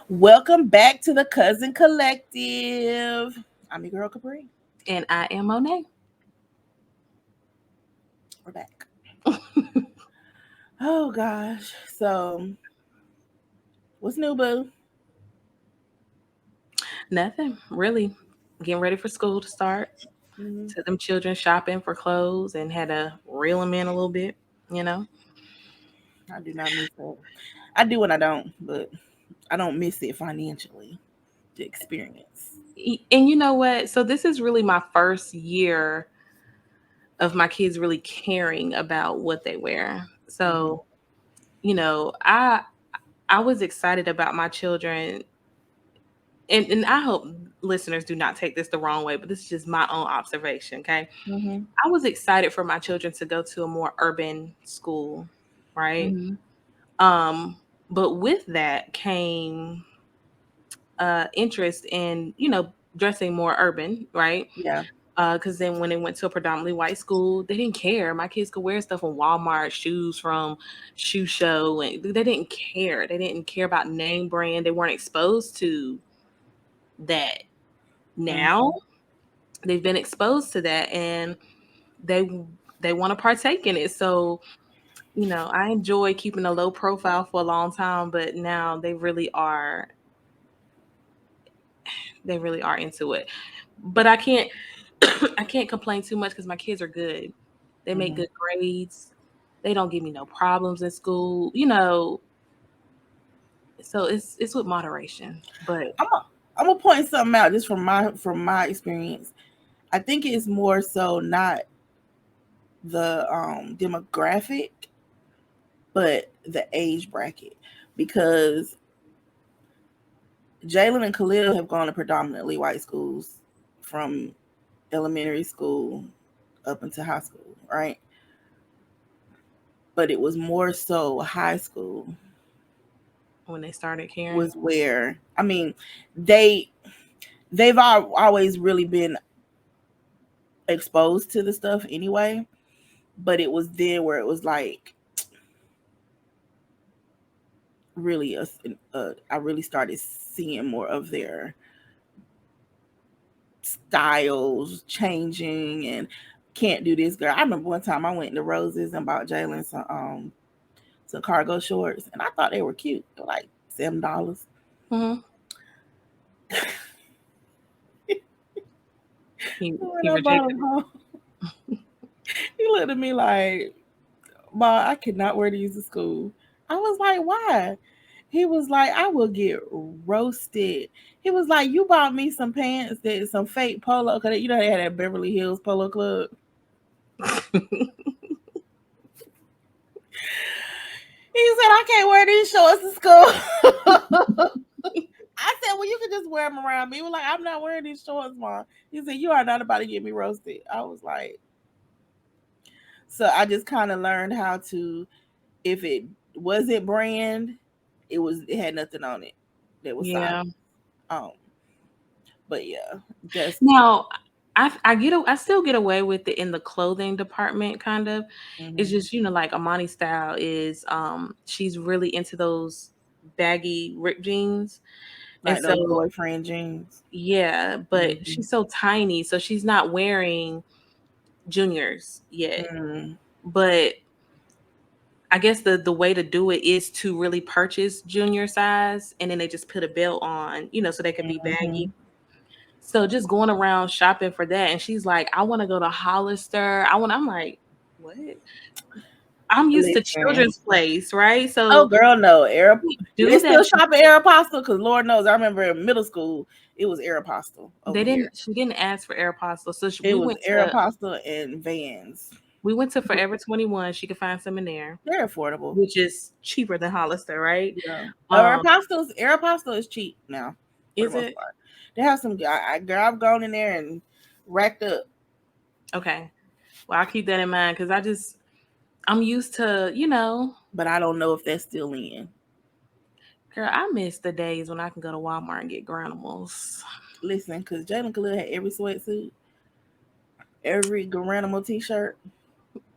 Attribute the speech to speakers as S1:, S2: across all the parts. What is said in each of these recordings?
S1: Welcome back to the Cousin Collective. I'm your girl Capri.
S2: And I am Monet.
S1: We're back. Oh gosh. So, what's new, boo?
S2: Nothing, really. Getting ready for school to start.
S1: Hmm.
S2: Took them children shopping for clothes and had to reel them in a little bit, you know.
S1: I do not miss that. I do and I don't, but I don't miss it financially. The experience.
S2: And you know what? So this is really my first year of my kids really caring about what they wear.
S1: Hmm.
S2: So, I was excited about my children, and I hope listeners do not take this the wrong way, but this is just my own observation, okay?
S1: Hmm.
S2: I was excited for my children to go to a more urban school, right?
S1: Hmm.
S2: Um, but with that came interest in, dressing more urban, right?
S1: Yeah.
S2: Because then when they went to a predominantly white school, they didn't care. My kids could wear stuff from Walmart, shoes from Shoe Show, and they didn't care. They didn't care about name brand. They weren't exposed to that. Now
S1: Hmm.
S2: they've been exposed to that, and they they want to partake in it. So I enjoy keeping a low profile for a long time, but now they really are into it. But I can't I can't complain too much because my kids are good. They make
S1: Hmm.
S2: good grades. They don't give me no problems in school, so it's with moderation. But
S1: I'm gonna point something out just from my experience. I think it's more so not the demographic, but the age bracket, because Jalen and Khalil have gone to predominantly white schools from elementary school up into high school, right? But it was more so high school
S2: when they started caring,
S1: was where, I mean, they always really been exposed to the stuff anyway, but it was then where it was like really I really started seeing more of their styles changing and can't do this, girl. I remember one time I went into Roses and bought Jalen some cargo shorts, and I thought they were cute. They were like $7.
S2: hmm he
S1: When
S2: he
S1: I bought
S2: rejected
S1: them home, he looked at me like, "Ma, I cannot wear these to school." I was like, "Why?" He was like, "I will get roasted." He was like, "You bought me some pants that some fake polo, cause they had that Beverly Hills Polo Club."
S2: it.
S1: He said, "I can't wear these shorts to school." I said, "Well, you can just wear them around me." He was like, "I'm not wearing these shorts, Mom." He said, "You are not about to get me roasted." I was like, so I just kind of learned how to, if it wasn't brand, it had nothing on it that was solid.
S2: Yeah.
S1: Um, but yeah, that's
S2: Now, I still get away with it in the clothing department, kind of. It's
S1: hmm
S2: just like Amani style is she's really into those baggy ripped jeans, and
S1: like those
S2: so
S1: boyfriend jeans.
S2: yeah, but
S1: Hmm.
S2: she's so tiny, so she's not wearing juniors yet.
S1: Hmm.
S2: But I guess the way to do it is to really purchase junior size, and then they just put a belt on, so they could be
S1: Hmm.
S2: baggy. So just going around shopping for that, and she's like, "I want to go to Hollister. I want." I'm like, "What?" I'm used to
S1: Listen,
S2: Children's Place, right?
S1: oh
S2: So
S1: girl, no, do they
S2: do that.
S1: still shop at Aeropostale? Because Lord knows, I remember in middle school it was Aeropostale over
S2: They
S1: here.
S2: didn't. She didn't ask for Aeropostale, so
S1: It was Aeropostale and Vans.
S2: we went to Forever 21. She could find some in there,
S1: They're affordable.
S2: which is cheaper than Hollister, right?
S1: Yeah.
S2: Um,
S1: Aeropostale is cheap now for the
S2: is
S1: most
S2: it
S1: part. They have some. Girl, I've gone in there and racked up,
S2: okay? Well, I'll keep that in mind because I'm used to,
S1: but I don't know if that's still in.
S2: girl. I miss the days when I can go to Walmart and get Granimals.
S1: Listen, because Jalen Khalil had every sweatsuit, every Garanimal t-shirt.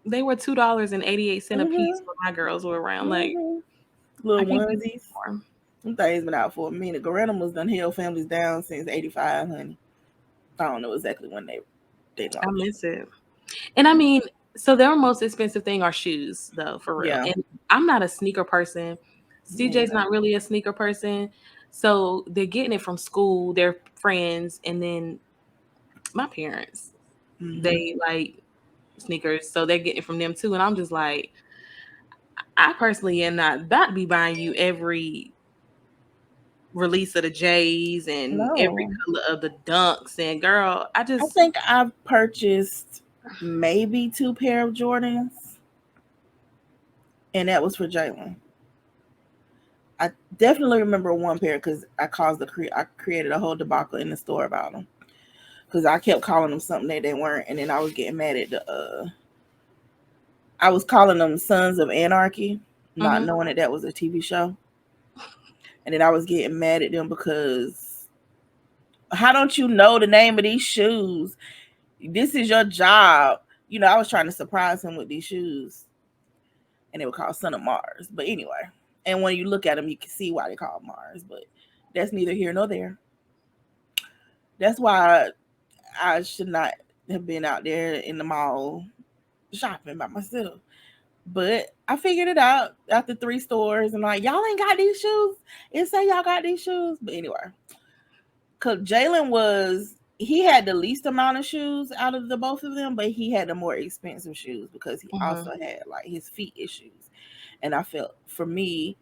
S2: They were $2.88 a piece
S1: Mhm.
S2: when my girls were around. Like
S1: Mhm.
S2: I
S1: Little
S2: can't get
S1: onesies.
S2: more.
S1: Them things been out for a minute. Garanimals done held families down since '85, honey. I don't know exactly when they
S2: I
S1: launched.
S2: miss it. And I mean, so their most expensive thing are shoes, though, for real.
S1: Yeah.
S2: And I'm not a sneaker person. CJ's
S1: Yeah.
S2: not really a sneaker person. So they're getting it from school, their friends, and then my parents.
S1: Mm-hmm.
S2: They like sneakers, so they're getting it from them too. And I'm just like, I personally am not about to be buying you every release of the J's and every
S1: No.
S2: color of the Dunks. And girl, I
S1: I
S2: just
S1: think I've purchased maybe 2 pair of Jordans, and that was for Jalen. I definitely remember 1 pair because I created a whole debacle in the store about them because I kept calling them something that they weren't, and then I was getting mad at the. I was calling them Sons of Anarchy, not
S2: mhm.
S1: knowing that that was a TV show, and then I was getting mad at them because how don't you know the name of these shoes? This is your job. I was trying to surprise him with these shoes, and they were called Son of Mars. But anyway, and when you look at them, you can see why they call Mars. But that's neither here nor there. That's why I should not have been out there in the mall shopping by myself. But I figured it out after 3 stores and like, y'all ain't got these shoes. It say y'all got these shoes. But anyway, because he had the least amount of shoes out of the both of them, but he had the more expensive shoes because he
S2: Mhm.
S1: also had like his feet issues. And for me,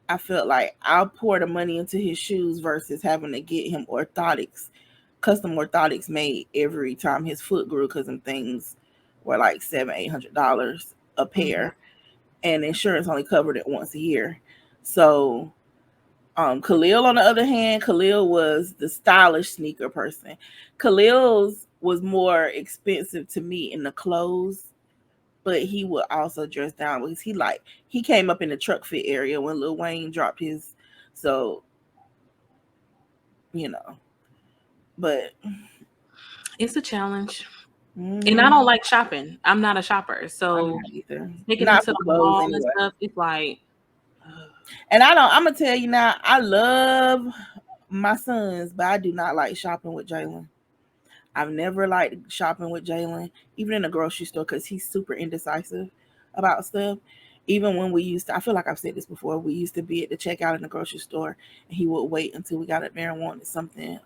S1: I felt like I'll pour the money into his shoes versus having to get him custom orthotics made every time his foot grew because them things were like $700-800 a
S2: Mhm.
S1: pair, and insurance only covered it once a year. So Khalil, on the other hand, Khalil was the stylish sneaker person. Khalil's was more expensive to me in the clothes, but he would also dress down because he came up in the truck fit area when Lil Wayne dropped his. So you know, but
S2: It's a challenge. And I
S1: mm,
S2: don't like shopping. I'm not a shopper.
S1: I'm
S2: So
S1: not either.
S2: taking them
S1: Not
S2: to
S1: for
S2: the
S1: clothes
S2: mall and
S1: anyway.
S2: stuff, it's like,
S1: And I don't. I'm gonna tell you now. I love my sons, but I do not like shopping with Jalen. I've never liked shopping with Jalen, even in the grocery store, because he's super indecisive about stuff. Even when I feel like I've said this before, we used to be at the checkout in the grocery store, and he would wait until we got up there and wanted something.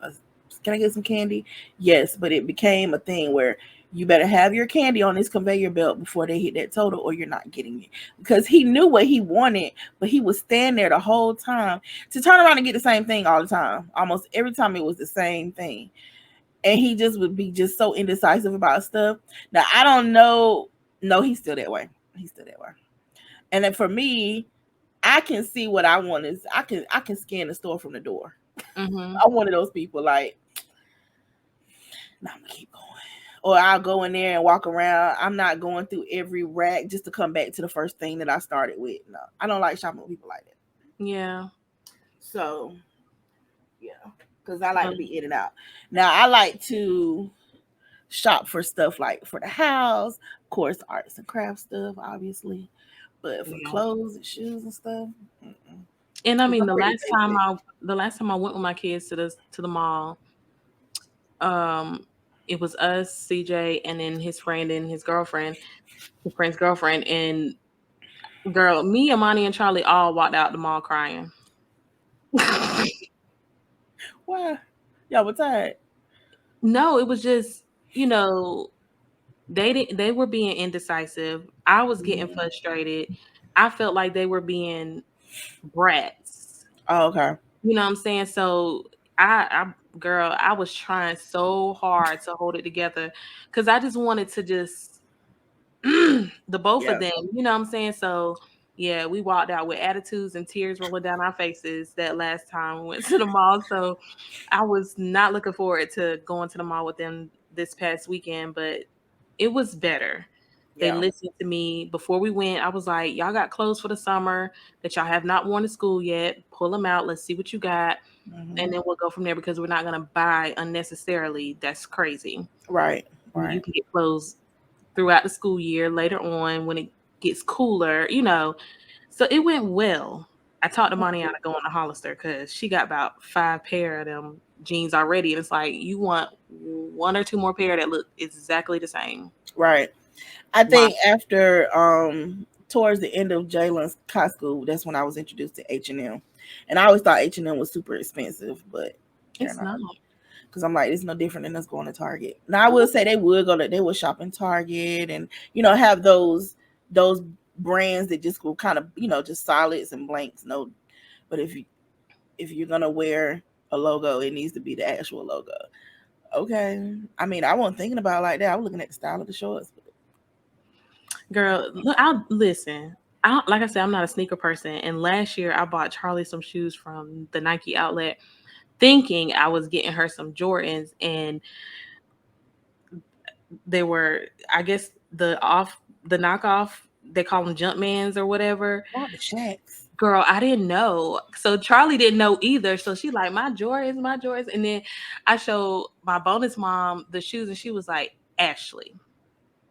S1: Can I get some candy? Yes, but it became a thing where you better have your candy on this conveyor belt before they hit that total, or you're not getting it. Because he knew what he wanted, but he would stand there the whole time to turn around and get the same thing all the time. Almost every time it was the same thing, and he just would be just so indecisive about stuff. Now I don't know. No, he's still that way. He's still that way. And then for me, I can see what I want is I can scan the store from the door.
S2: mm-hmm.
S1: I'm one of those people like, nah, I'm gonna keep going. Or I'll go in there and walk around. I'm not going through every rack just to come back to the first thing that I started with. No, I don't like shopping with people like that.
S2: Yeah.
S1: So yeah, because I like to
S2: Um,
S1: be in and out. Now I like to shop for stuff like for the house, of course, arts and crafts stuff, obviously. But for
S2: yeah.
S1: clothes and shoes and stuff,
S2: And I
S1: because
S2: mean,
S1: I'm pretty basic.
S2: the last time I went with my kids to the mall, um, it was us, CJ, and then his friend and his friend's girlfriend, and girl, me, Amani, and Charlie all walked out the mall crying.
S1: Why? Y'all were tired.
S2: No, it was just, you know, they were being indecisive. I was getting
S1: Mm.
S2: frustrated. I felt like they were being brats.
S1: Oh, okay.
S2: You know what I'm saying? So girl, I was trying so hard to hold it together because I just wanted to just the both of
S1: Yeah.
S2: them. You know what I'm saying? So yeah, we walked out with attitudes and tears rolling down our faces that last time we went to the mall. So I was not looking forward to going to the mall with them this past weekend, but it was better. They
S1: Yeah.
S2: listened to me before we went. I was like, y'all got clothes for the summer that y'all have not worn to school yet. Pull them out. Let's see what you got. And
S1: Hmm.
S2: then we'll go from there because we're not going to buy unnecessarily. That's crazy.
S1: Right.
S2: You
S1: Right.
S2: can get clothes throughout the school year later on when it gets cooler. So it went well. I talked to Monty out of going to Hollister because she got about 5 pair of them jeans already, and it's like you want 1 or 2 more pair that look exactly the same.
S1: Right. I think after towards the end of Jalen's high school, that's when I was introduced to H&M. And I always thought H&M was super expensive, but
S2: It's not.
S1: Because I'm like, it's no different than us going to Target. Now I will say they would shop in Target and have those brands that just go kind of just solids and blanks. No, but if you're gonna wear a logo, it needs to be the actual logo. Okay. I mean, I wasn't thinking about it like that. I was looking at the style of the shorts.
S2: Girl, look, I'll listen. Like I said, I'm not a sneaker person. And last year I bought Charlie some shoes from the Nike outlet thinking I was getting her some Jordans, and they were, I guess, the knockoff, they call them Jumpmans or whatever.
S1: Oh, the Shaqs.
S2: Girl, I didn't know. So Charlie didn't know either. So she like, my Jordans. And then I showed my bonus mom the shoes, and she was like, Ashley,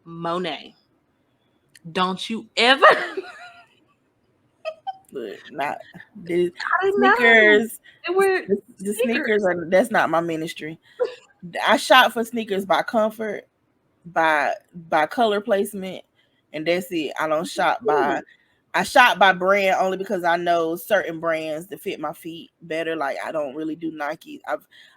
S2: Monet, don't you ever.
S1: But not the
S2: sneakers.
S1: The sneakers that's not my ministry. I shop for sneakers by comfort, by color placement, and that's it. I don't shop by I shop by brand only because I know certain brands that fit my feet better. Like I don't really do Nike.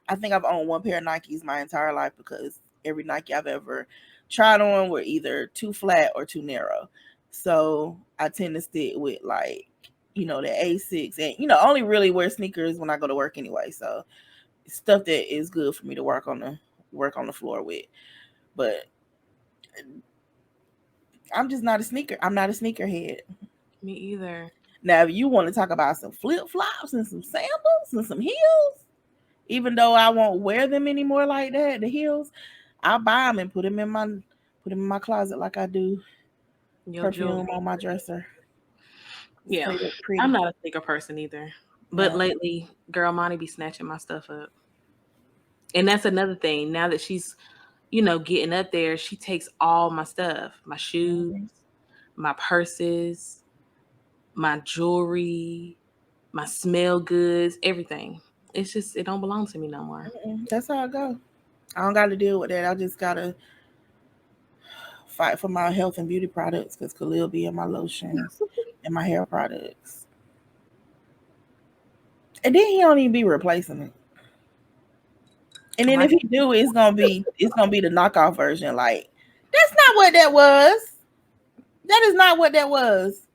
S1: I think I've owned 1 pair of Nikes my entire life because every Nike I've ever tried on were either too flat or too narrow. So I tend to stick with like the Asics, and only really wear sneakers when I go to work anyway. So stuff that is good for me to work on the floor with. But I'm just not a sneaker. I'm not a sneakerhead.
S2: Me either.
S1: Now, if you want to talk about some flip flops and some sandals and some heels, even though I won't wear them anymore like that, the heels, I'll buy them and put them in my closet like I do perfume on my dresser.
S2: Yeah, I'm not a sneaker person either. But lately, girl, Monty be snatching my stuff up. And that's another thing. Now that she's, getting up there, she takes all my stuff, my shoes, my purses, my jewelry, my smell goods, everything. It's just, it don't belong to me no more.
S1: That's how I go. I don't got to deal with that. I just got to fight for my health and beauty products because Khalil be in my lotions and my hair products. And then he don't even be replacing it. And then if he do, it's gonna be the knockoff version. Like, that's not what that was. That is not what that was.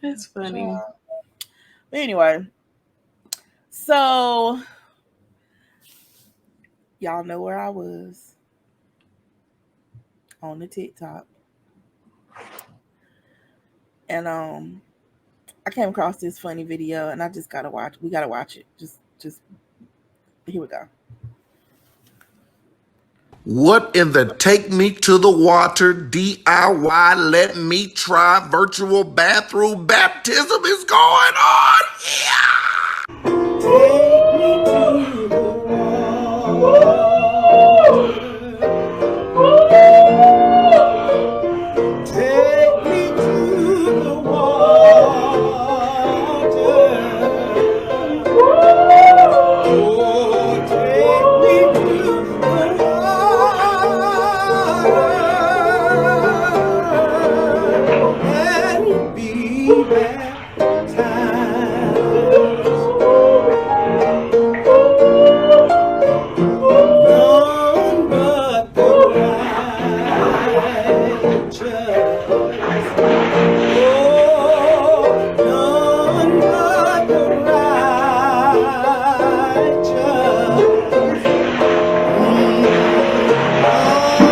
S2: That's funny.
S1: But anyway, so y'all know where I was on the TikTok. And I came across this funny video and I just gotta watch. We gotta watch it. Just here we go.
S3: What in the take me to the water DIY let me try virtual bathroom baptism is going on here?
S4: Take me to the water. Take me to the water. Oh, take me to the water and be baptized. None but the righteous. Oh, none but the righteous.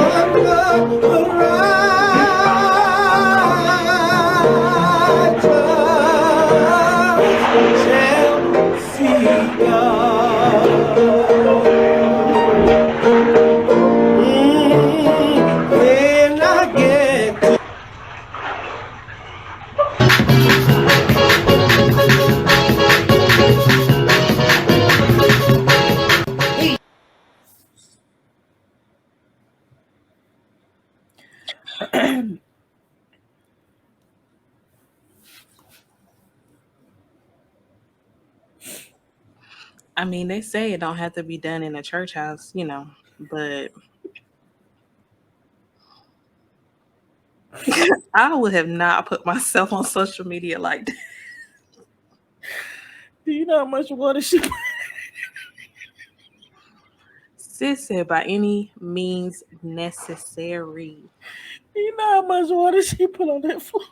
S4: None but the righteous shall see God. When I get to
S2: I mean, they say it don't have to be done in a church house, but I would have not put myself on social media like that.
S1: Do you know how much water she put?
S2: Sis said by any means necessary.
S1: Do you know how much water she put on that floor?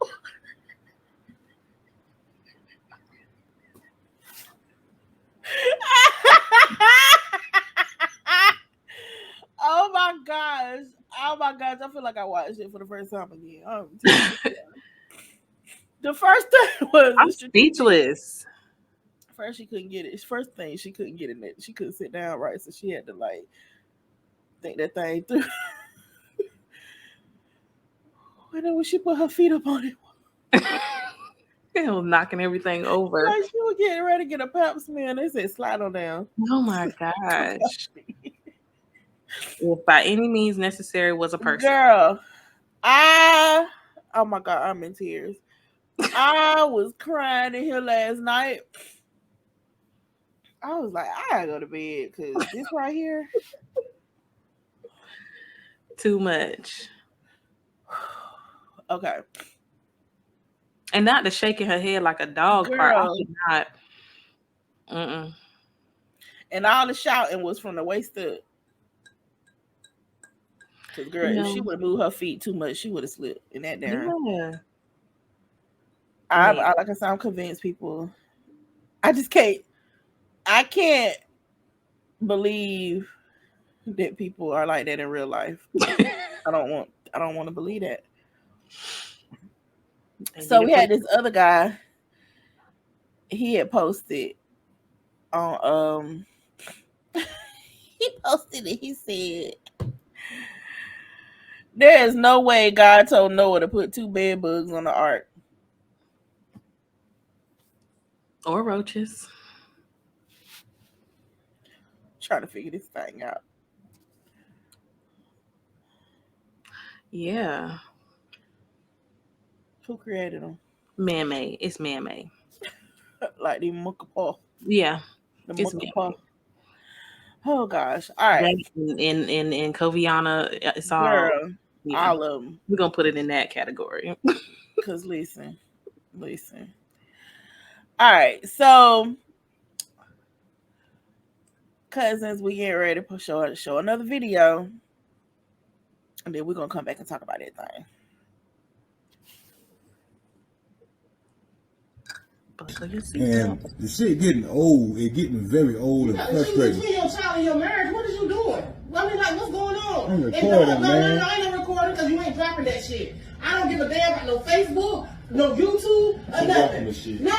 S1: Oh my gosh. I feel like I watched it for the first time again. The first thing was
S2: I'm speechless.
S1: First, she couldn't get it. First thing, she couldn't get in it. She couldn't sit down right, so she had to like think that thing through. And then when she put her feet up on it,
S2: It was knocking everything over.
S1: like she was getting ready to get a pap smear, and they said slide on down.
S2: Oh my gosh. If by any means necessary was a person.
S1: Girl, oh my God, I'm in tears. I was crying in here last night. I was like, I gotta go to bed because this right here.
S2: Too much.
S1: Okay.
S2: And not the shaking her head like a dog part. I could not.
S1: And all the shouting was from the waist up. Because, girl, if she would have moved her feet too much, she would have slipped in that down.
S2: Yeah.
S1: Like I said, I'm convinced people. I can't believe that people are like that in real life. I don't want to believe that. So we had this other guy. He had posted on he posted it. He said, there is no way God told Noah to put 2 bed bugs on the ark.
S2: Or roaches.
S1: Trying to figure this thing out.
S2: Yeah.
S1: Who created them?
S2: Man-made. It's man-made.
S1: Like the monkey paw.
S2: Yeah.
S1: The monkey paw. Oh gosh. All right.
S2: In Koviana, it's all.
S1: Girl,
S2: yeah.
S1: all of them.
S2: We're gonna put it in that category.
S1: Because listen. All right. So, cousins, we getting ready to show another video. And then we're gonna come back and talk about that thing.
S5: And the shit getting old. It getting very old and frustrating.
S6: Between your child and your marriage, what is you doing? I mean, like, what's going on?
S5: I'm recording, man.
S6: No, I ain't no recording because you ain't dropping that shit. I don't give a damn about no Facebook, no YouTube, or nothing. No.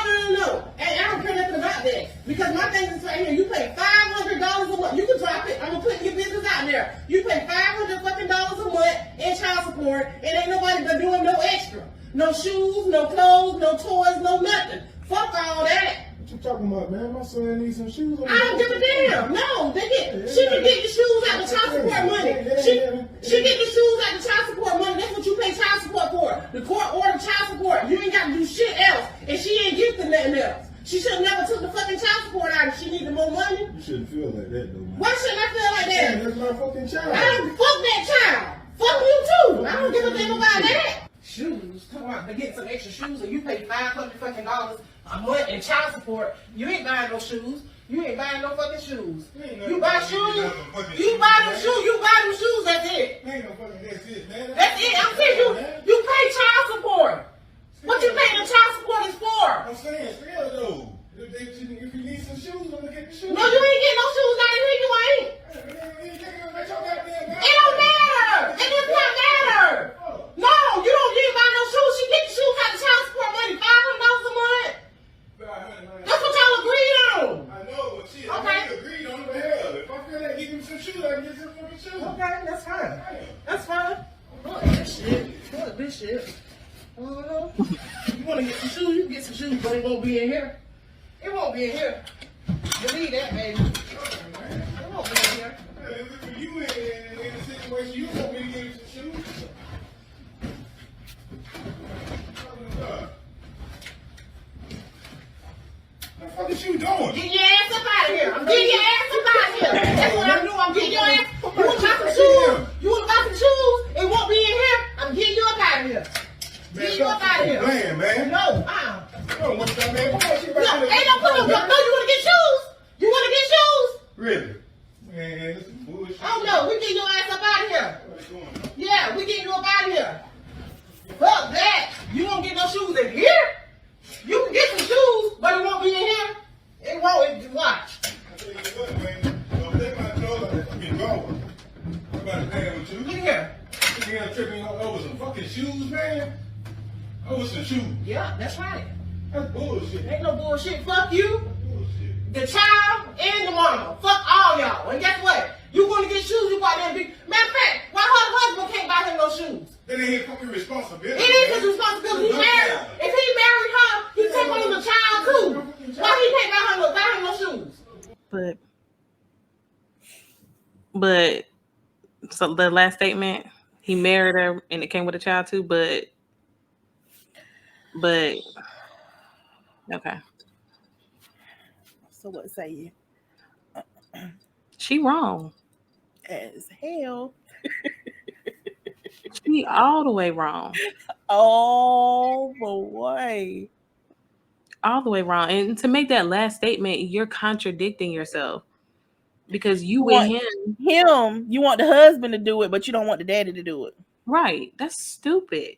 S6: And I don't care nothing about that. Because my thing is right here, you pay $500 a month. You can drop it. I'm going to put your business out there. You pay $500 fucking dollars a month in child support, and ain't nobody but doing no extra. No shoes, no clothes, no toys, no nothing. Fuck all that.
S5: What you talking about, man? My son needs some shoes.
S6: I don't give a damn. No, she can get the shoes out the child support money. She get the shoes out the child support money. That's what you pay child support for. The court ordered child support. You ain't got to do shit else. And she ain't gifting nothing else. She should have never took the fucking child support out if she needed more money.
S5: You shouldn't feel like that, though, man.
S6: Why shouldn't I feel like that?
S5: Man, that's my fucking child.
S6: I don't fuck that child. Fuck you too. I don't give a damn about that. Shoes. Come on, to get some extra shoes and you pay $500 fucking dollars a month in child support. You ain't buying no shoes. You ain't buying no fucking shoes. You buy shoes. You buy them shoes. You buy them shoes. That's it.
S5: Ain't no fucking that's it, man.
S6: That's it. I'm saying you pay child support. What you paying the child support is for?
S5: I'm saying, still though. If you need some shoes, I'm gonna get the shoes.
S6: No, you ain't getting no shoes out of here. You ain't. It don't matter. It does not matter. No, you don't need to buy no shoes. She get the shoes out of child support money, $500 a month. That's what y'all agreed on.
S5: I know, but shit,
S6: Okay.
S5: I agreed on it, but hell, if I feel like giving me some shoes, I can get some fucking shoes.
S6: Okay, that's fine. That's fine. Fuck this shit. Fuck this shit. You want to get some shoes? You can get some shoes, but it won't be in here. It won't be in here. Believe that, baby. It won't be in here.
S5: If you in a situation, you want me to give you some shoes? What the fuck is you doing?
S6: Get your ass up out of here. I'm getting man, watch.
S5: I tell you what, man. Don't take my clothes out and fucking go. I'm about to pay with you.
S6: Get here.
S5: You ain't tripping over some fucking shoes, man. Over some shoes.
S6: Yeah, that's right.
S5: That's bullshit.
S6: Ain't no bullshit. Fuck you,
S5: Bullshit.
S6: the child, and the mama. Fuck all y'all. And guess what? You gonna get shoes, you got them big. Matter of fact, why her husband can't buy him no shoes?
S5: That ain't his fucking responsibility.
S6: It is his responsibility. He married. If he married her, he take on the child too. Why he can't buy him no shoes?
S2: But so the last statement, he married her and it came with a child too, but okay.
S1: So what say you?
S2: She wrong.
S1: As hell.
S2: She all the way wrong.
S1: All the way.
S2: All the way wrong. And to make that last statement, you're contradicting yourself. Because you with him.
S1: You want the husband to do it, but you don't want the daddy to do it.
S2: Right. That's stupid.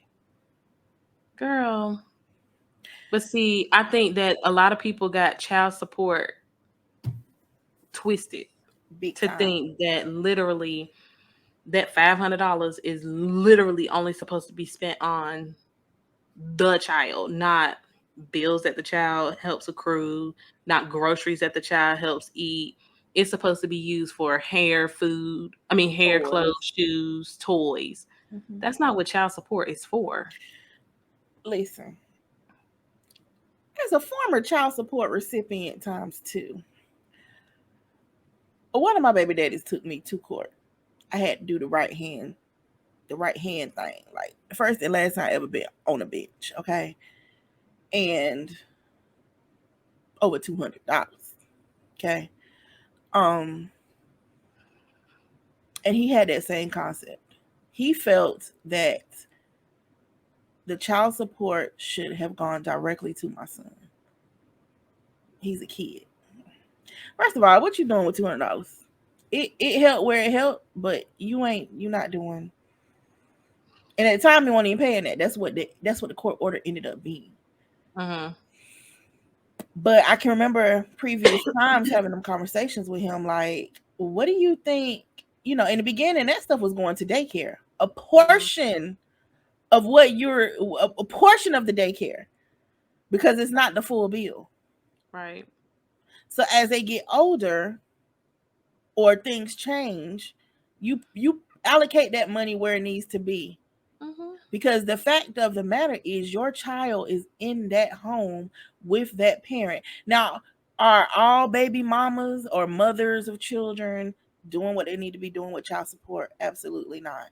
S2: Girl. But see, I think that a lot of people got child support twisted
S1: Big
S2: to
S1: time.
S2: think that literally that $500 is literally only supposed to be spent on the child, not bills that the child helps accrue, not groceries that the child helps eat. It's supposed to be used for hair, hair,
S1: Toys.
S2: clothes, shoes, toys.
S1: Mhm.
S2: That's not what child support is for.
S1: Listen, as a former child support recipient times 2, one of my baby daddies took me to court. I had to do the right hand thing, like the first and last time I ever been on a bench, okay? And over $200, okay? And he had that same concept. He felt that the child support should have gone directly to my son. He's a kid. First of all, what you doing with $200? It helped where it helped, but you're not doing. And at the time, he wasn't even paying that. That's what the court order ended up being.
S2: Mm-hmm.
S1: But I can remember previous times having them conversations with him, like, what do you think? In the beginning, that stuff was going to daycare. A portion of a portion of the daycare, because it's not the full bill.
S2: Right.
S1: So as they get older or things change, you allocate that money where it needs to be.
S2: Mm-hmm.
S1: Because the fact of the matter is your child is in that home with that parent. Now, are all baby mamas or mothers of children doing what they need to be doing with child support? Absolutely not.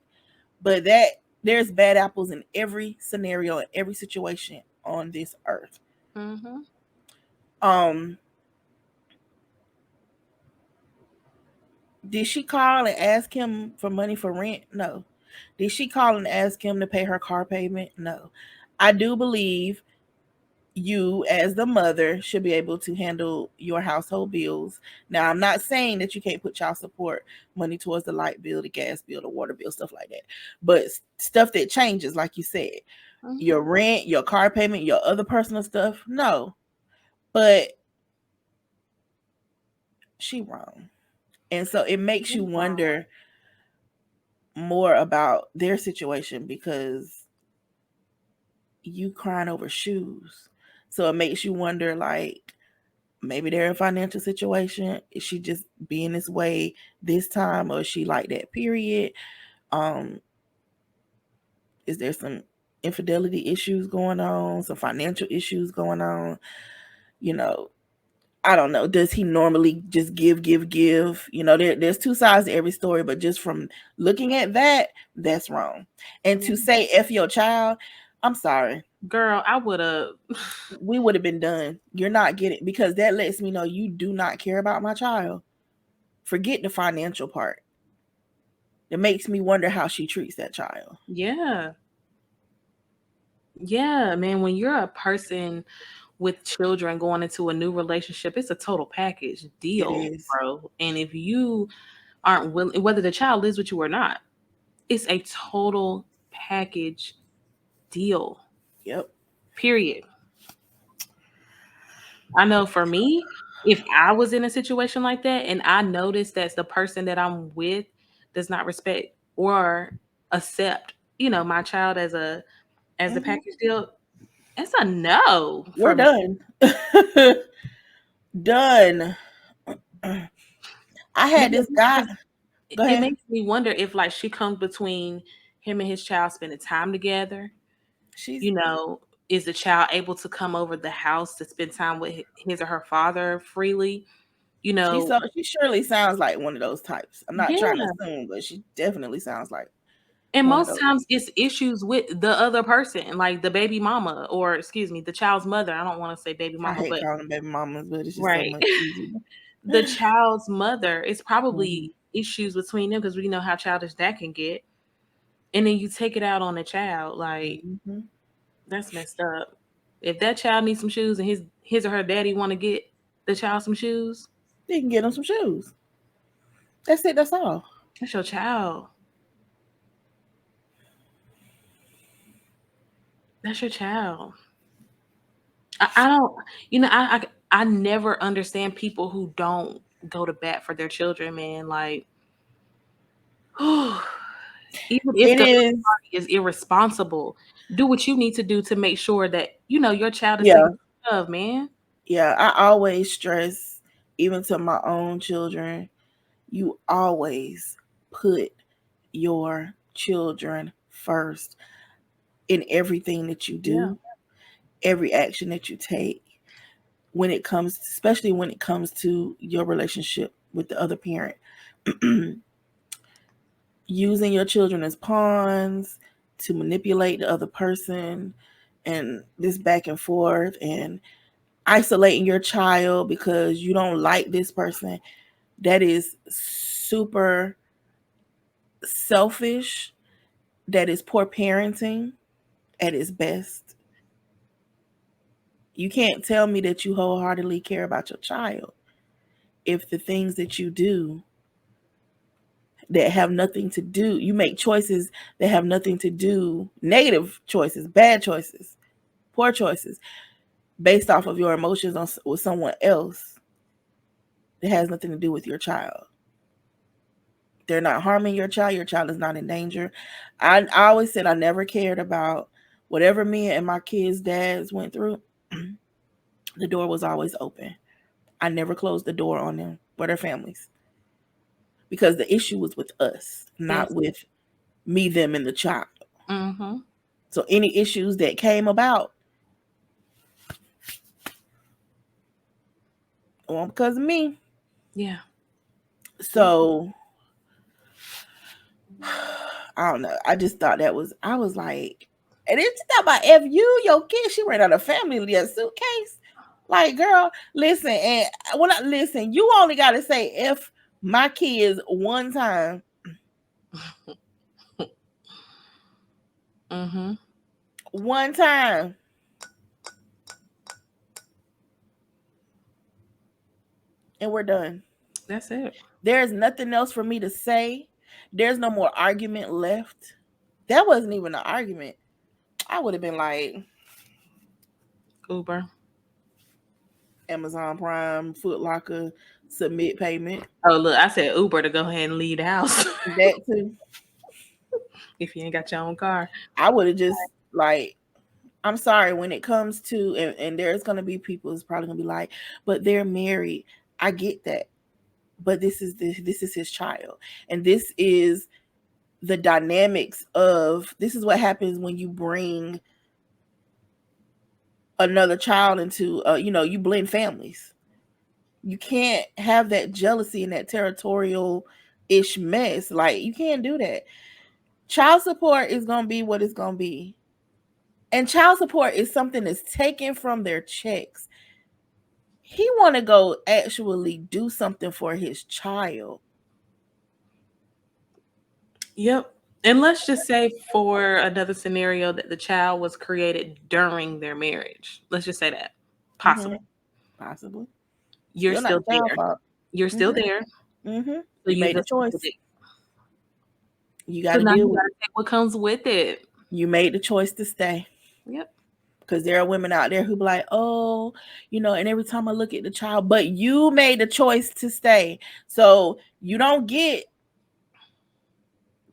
S1: But there's bad apples in every scenario, in every situation on this earth.
S2: Mm-hmm.
S1: Did she call and ask him for money for rent? No. Did she call and ask him to pay her car payment? No. I do believe you, as the mother, should be able to handle your household bills. Now, I'm not saying that you can't put child support money towards the light bill, the gas bill, the water bill, stuff like that. But stuff that changes, like you said,
S2: Mm-hmm.
S1: your rent, your car payment, your other personal stuff, no. But she wrong. And so it makes you wonder more about their situation, because you crying over shoes. So it makes you wonder, like, maybe they're in a financial situation. Is she just being this way this time, or is she like that, period? Is there some infidelity issues going on, some financial issues going on? I don't know. Does he normally just give? There's two sides to every story, but just from looking at that, that's wrong. And to say F your child, I'm sorry.
S2: Girl,
S1: we would have been done. You're not getting, because that lets me know you do not care about my child. Forget the financial part. It makes me wonder how she treats that child.
S2: Yeah. Yeah, man, when you're a person with children going into a new relationship, it's a total package deal, bro. And if you aren't willing, whether the child lives with you or not, it's a total package deal.
S1: Yep.
S2: Period. I know for me, if I was in a situation like that and I noticed that the person that I'm with does not respect or accept, my child as a package deal, it's a no
S1: We're
S2: for me.
S1: done. Done. I had this guy. Go
S2: It
S1: ahead.
S2: makes me wonder if like she comes between him and his child spending time together.
S1: She's
S2: Is the child able to come over the house to spend time with his or her father freely?
S1: she surely sounds like one of those types. I'm not trying to
S2: Yeah.
S1: assume, but she definitely sounds like
S2: And
S1: one of
S2: most
S1: those.
S2: times it's issues with the other person, like the baby mama, or excuse me, the child's mother. I don't want to say baby
S1: I
S2: mama,
S1: hate
S2: but
S1: calling them baby mamas, but it's just so
S2: right.
S1: much easier.
S2: The child's mother, it's probably
S1: Mhm.
S2: issues between them because we know how childish that can get. And then you take it out on the child. Like,
S1: Mhm.
S2: that's messed up. If that child needs some shoes and his or her daddy want to get the child some shoes,
S1: You can get them some shoes. That's it. That's all.
S2: that's your child. That's your child. I don't, I never understand people who don't go to bat for their children, man. Like, even if
S1: It
S2: the other
S1: is.
S2: party is irresponsible, do what you need to do to make sure that your child is
S1: Yeah.
S2: taken care of, man.
S1: Yeah. I always stress, even to my own children, you always put your children first in everything that you
S2: Yeah.
S1: do, every action that you take. Especially when it comes to your relationship with the other parent. Using your children as pawns to manipulate the other person and this back and forth and isolating your child because you don't like this person, that is super selfish. That is poor parenting at its best. You can't tell me that you wholeheartedly care about your child if the things that you do that have nothing to do, you make choices that have nothing to do, negative choices, bad choices, poor choices, based off of your emotions with someone else that has nothing to do with your child. They're not harming your child is not in danger. I always said I never cared about whatever me and my kids' dads went through. The door was always open. I never closed the door on them or their families because the issue was with us, not
S2: Yes.
S1: with me, them, and the child.
S2: Mm-hmm.
S1: So any issues that came about weren't because of me.
S2: Yeah.
S1: So I don't know. I just thought I was like, and it's not about F you, your kid. She ran out of family in a suitcase. Like, girl, listen, and listen, you only got to say F my kids one time.
S2: Mm-hmm.
S1: One time. And we're done.
S2: That's it.
S1: There's nothing else for me to say. There's no more argument left. That wasn't even an argument. I would have been like,
S2: Uber.
S1: Amazon Prime, Foot Locker, submit payment.
S2: Oh, look, I said Uber to go ahead and leave the house.
S1: That too.
S2: If you ain't got your own car.
S1: I would have just like, I'm sorry, when it comes to, and there's going to be people who's probably going to be like, but they're married. I get that. But this is his child. And this is the dynamics of, this is what happens when you bring another child into, you blend families. You can't have that jealousy and that territorial-ish mess. Like, you can't do that. Child support is going to be what it's going to be. And child support is something that's taken from their checks. He want to go actually do something for his child.
S2: Yep. And let's just say for another scenario that the child was created during their marriage. Let's just say that. Possible.
S1: Mm-hmm. Possibly.
S2: You're still
S1: not the
S2: there.
S1: fault.
S2: You're still there.
S1: Mm-hmm.
S2: So
S1: You made a
S2: just
S1: choice.
S2: did it.
S1: You got
S2: So
S1: to
S2: now
S1: deal
S2: you
S1: with
S2: gotta
S1: it.
S2: take what comes with it.
S1: You made the choice to stay.
S2: Yep.
S1: Because there are women out there who be like, oh, and every time I look at the child, but you made the choice to stay. So you don't get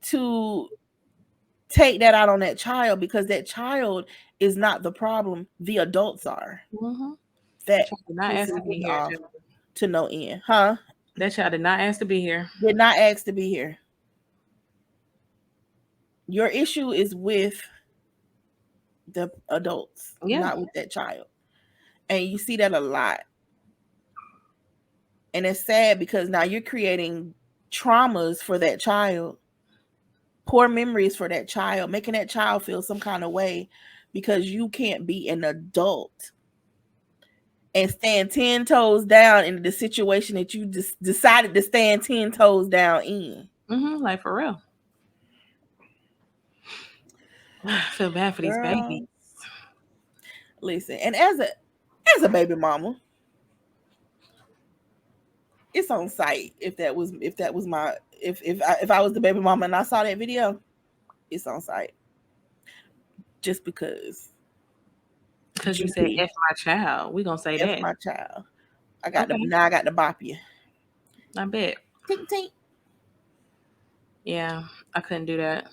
S1: to take that out on that child, because that child is not the problem. The adults are.
S2: Mm-hmm.
S1: That
S2: Child did not ask to be here. Child.
S1: To no end. Huh?
S2: That child did not ask to be here.
S1: Did not ask to be here. Your issue is with the adults, not with that child. And you see that a lot. And it's sad because now you're creating traumas for that child, poor memories for that child, making that child feel some kind of way because you can't be an adult and stand 10 toes down in the situation that you just decided to stand 10 toes down in.
S2: Mm-hmm, like for real. I feel bad for these babies.
S1: Listen, and as a baby mama, it's on site. If I was the baby mama and I saw that video, it's on site. Just because
S2: you said F my child. We gonna say
S1: F
S2: that.
S1: my child. I got to bop you.
S2: I bet.
S1: Tink tink.
S2: Yeah, I couldn't do that.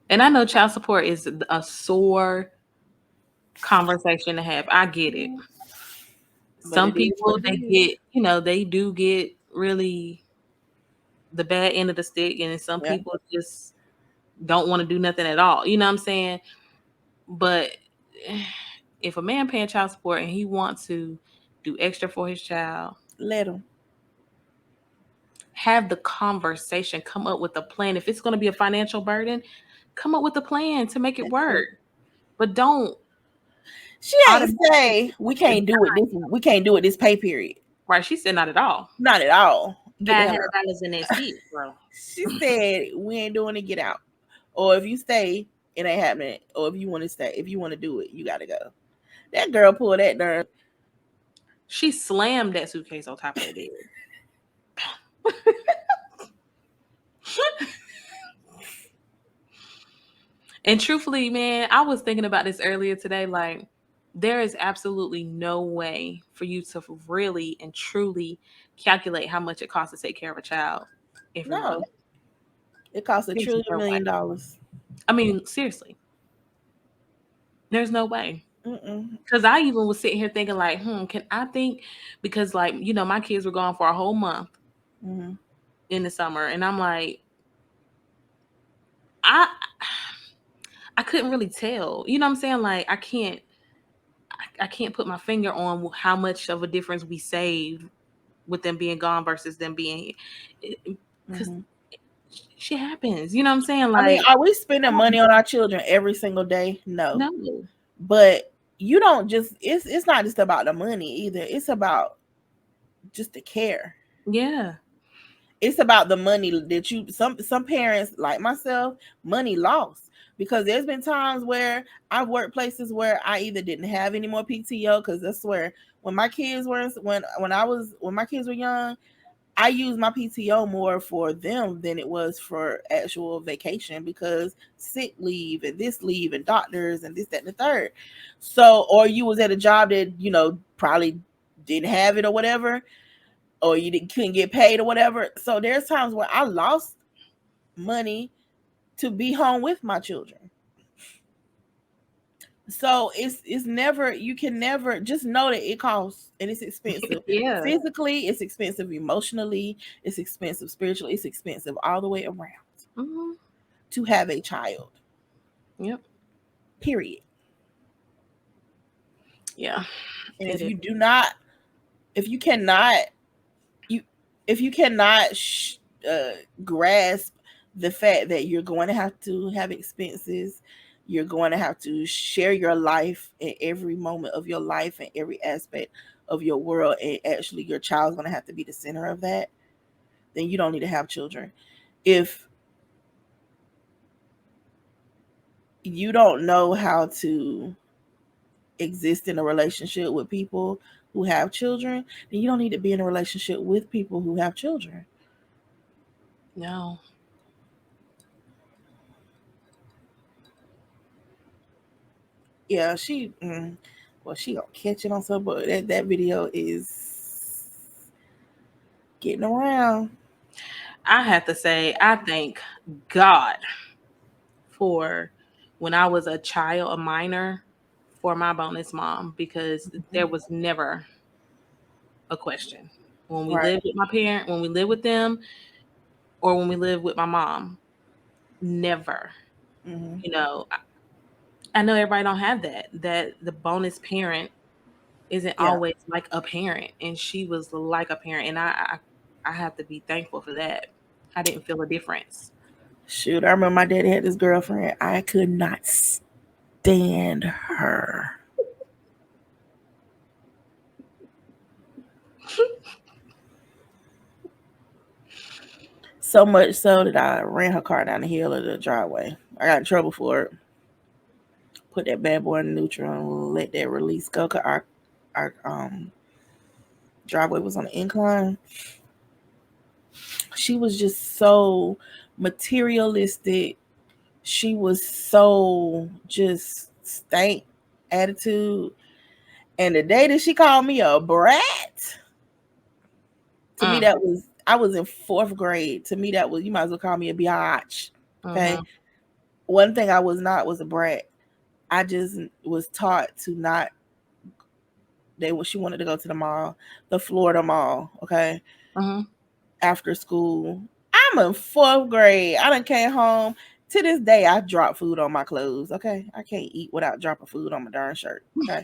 S2: And I know child support is a sore conversation to have. I get it. But some people, they do get really the bad end of the stick, and some people just don't want to do nothing at all. You know what I'm saying? But if a man paying child support and he wants to do extra for his child,
S1: let him.
S2: Have the conversation, come up with a plan. If it's going to be a financial burden, come up with a plan to make it work. But don't.
S1: She ain't say we can't do it. We can't do it this pay period.
S2: Right? She said not at all.
S1: Not at all.
S2: $500 in that seat, bro.
S1: She said we ain't doing it. Get out. Or if you stay, it ain't happening. Or if you want to stay, if you want to do it, you got to go. That girl pulled that darn.
S2: She slammed that suitcase on top of the bed. And truthfully, man, I was thinking about this earlier today. Like, there is absolutely no way for you to really and truly calculate how much it costs to take care of a child. It
S1: costs $1 trillion.
S2: I mean, seriously, there's no way. Because I even was sitting here thinking, like, can I think? Because, like, my kids were gone for a whole month in the summer, and I'm like, I couldn't really tell. You know what I'm saying? Like, I can't put my finger on how much of a difference we saved with them being gone versus them being here. Because shit happens. You know what I'm saying? Like,
S1: I mean, are we spending money on our children every single day? No. But you don't just, it's not just about the money either. It's about just the care.
S2: Yeah.
S1: It's about the money that some parents like myself, money lost. Because there's been times where I've worked places where I either didn't have any more PTO, because I swear when my kids were when my kids were young, I used my PTO more for them than it was for actual vacation, because sick leave and this leave and doctors and this, that, and the third. So, or you was at a job that probably didn't have it or whatever, or you couldn't get paid or whatever. So there's times where I lost money to be home with my children. So it's never, you can never, just know that it costs and it's expensive.
S2: Yeah.
S1: Physically, it's expensive. Emotionally, it's expensive. Spiritually, it's expensive all the way around to have a child.
S2: Yep.
S1: Period.
S2: Yeah.
S1: And if you cannot grasp the fact that you're going to have expenses, you're going to have to share your life in every moment of your life and every aspect of your world, and actually your child's going to have to be the center of that, then you don't need to have children. If you don't know how to exist in a relationship with people who have children, then you don't need to be in a relationship with people who have children.
S2: No.
S1: Yeah, well, she gonna catch it on some, but that video is getting around.
S2: I have to say, I thank God for when I was a child, a minor, for my bonus mom, because there was never a question when we
S1: Right.
S2: lived with my parent, when we lived with them, or when we lived with my mom. Never.
S1: Hmm.
S2: You know, I know everybody don't have that. That the bonus parent isn't
S1: Yeah.
S2: always like a parent, and she was like a parent, and I have to be thankful for that. I didn't feel a difference.
S1: Shoot, I remember my daddy had this girlfriend. I could not stand her. So much so that I ran her car down the hill of the driveway. I got in trouble for it. Put that bad boy in neutral and let that release go. Cause our driveway was on the incline. She was just so materialistic. She was so just stank attitude. And the day that she called me a brat, to me that was I was in 4th grade. To me that was, you might as well call me a biatch. Okay.
S2: Mhm.
S1: One thing I was not was a brat. I just was taught to not. She wanted to go to the mall, the Florida Mall. Okay.
S2: Mhm.
S1: After school. I'm in 4th grade. I done came home. To this day, I drop food on my clothes. Okay. I can't eat without dropping food on my darn shirt. Okay.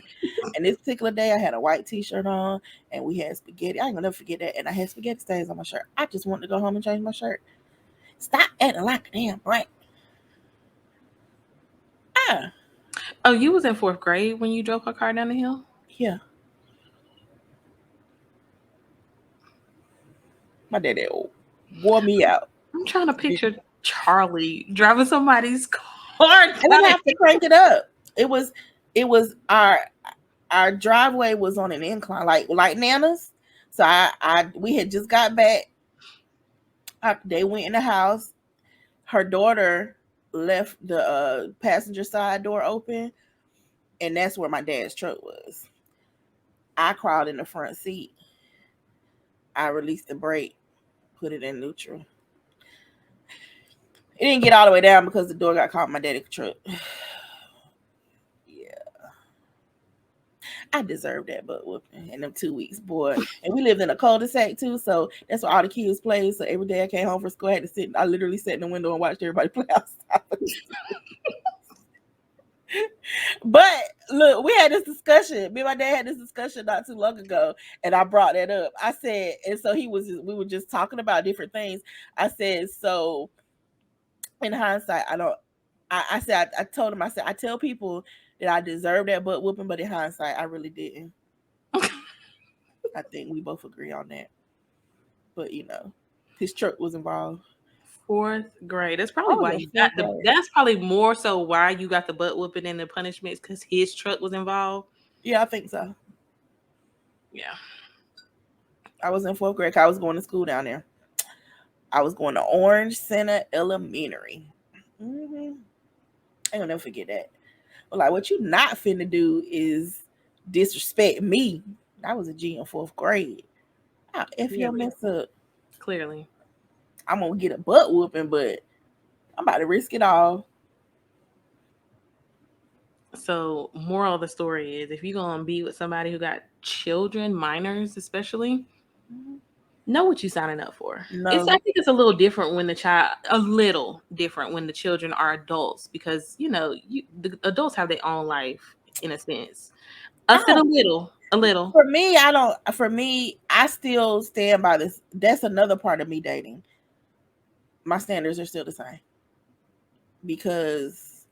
S1: And this particular day, I had a white t-shirt on and we had spaghetti. I ain't gonna never forget that. And I had spaghetti stains on my shirt. I just wanted to go home and change my shirt. Stop acting like a damn brat. Ah,
S2: Oh, you was in 4th grade when you drove her car down the hill?
S1: yeah. My daddy wore me out.
S2: I'm trying to picture Charlie driving somebody's car
S1: I
S2: down
S1: didn't
S2: the
S1: have to crank it up. It was our driveway was on an incline, like Nana's. So we had just got back. They went in the house. Her daughter left the passenger side door open, and that's where my dad's truck was. I crawled in the front seat. I released the brake, put it in neutral. It didn't get all the way down because the door got caught in my daddy's truck. Yeah. I deserved that butt whooping in them 2 weeks, boy. And we lived in a cul-de-sac too, so that's where all the kids played. So every day I came home from school, I had to sit. I literally sat in the window and watched everybody play outside. But look, we had this discussion. Me and my dad had this discussion not too long ago, and I brought that up. I said, and so we were just talking about different things. I said, so in hindsight, I said, I told him, I said, I tell people that I deserve that butt whooping, but in hindsight, I really didn't. I think we both agree on that. But his truck was involved.
S2: 4th grade. That's probably
S1: was
S2: why
S1: in
S2: you got
S1: 4th
S2: the.
S1: grade.
S2: That's probably more so why you got the butt whooping and the punishments, because his truck was involved.
S1: Yeah, I think so.
S2: Yeah.
S1: I was in 4th grade. I was going to school down there. I was going to Orange Center Elementary. Mm-hmm. I ain't gonna never forget that. But like, what you not finna do is disrespect me. I was a G in 4th grade. If you mess up,
S2: Clearly.
S1: I'm gonna get a butt whooping, but I'm about to risk it all.
S2: So, moral of the story is, if you're gonna be with somebody who got children, minors especially, know what you're signing up for.
S1: No.
S2: I think it's a little different when the children are adults, because the adults have their own life in a sense. Us a little.
S1: For me, I still stand by this. That's another part of me dating. My standards are still the same. Because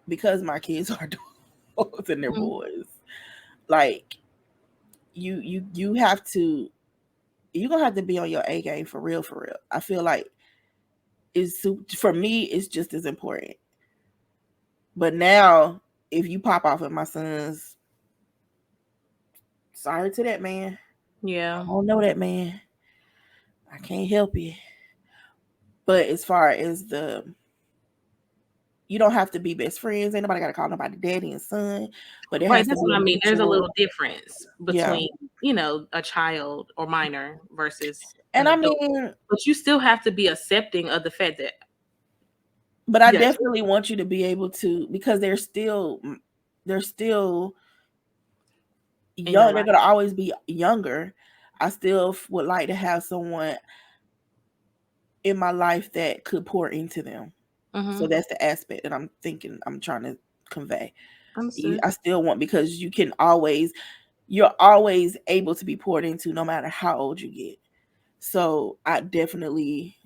S1: my kids are adults and they're boys. Like you have to, you're gonna have to be on your A game for real. I feel like for me it's just as important. But now if you pop off with my sons, sorry to that man.
S2: Yeah.
S1: I don't know that man. I can't help you. But as far as the you don't have to be best friends. Ain't nobody got to call nobody daddy and son, but there
S2: Right,
S1: has to
S2: that's
S1: be
S2: what
S1: a
S2: I mean. There's a
S1: mutual.
S2: little difference
S1: Yeah.
S2: between, a child or minor versus
S1: And
S2: an
S1: I
S2: adult.
S1: mean,
S2: But you still have to be accepting of the fact that,
S1: but I
S2: yeah,
S1: definitely want you to be able to, because they're still
S2: in your
S1: young. They're
S2: life.
S1: gonna always be younger. I still would like to have someone in my life that could pour into them.
S2: Mhm.
S1: So that's the aspect that I'm trying to convey.
S2: Understood.
S1: I still want, because you're always able to be poured into no matter how old you get. So I definitely,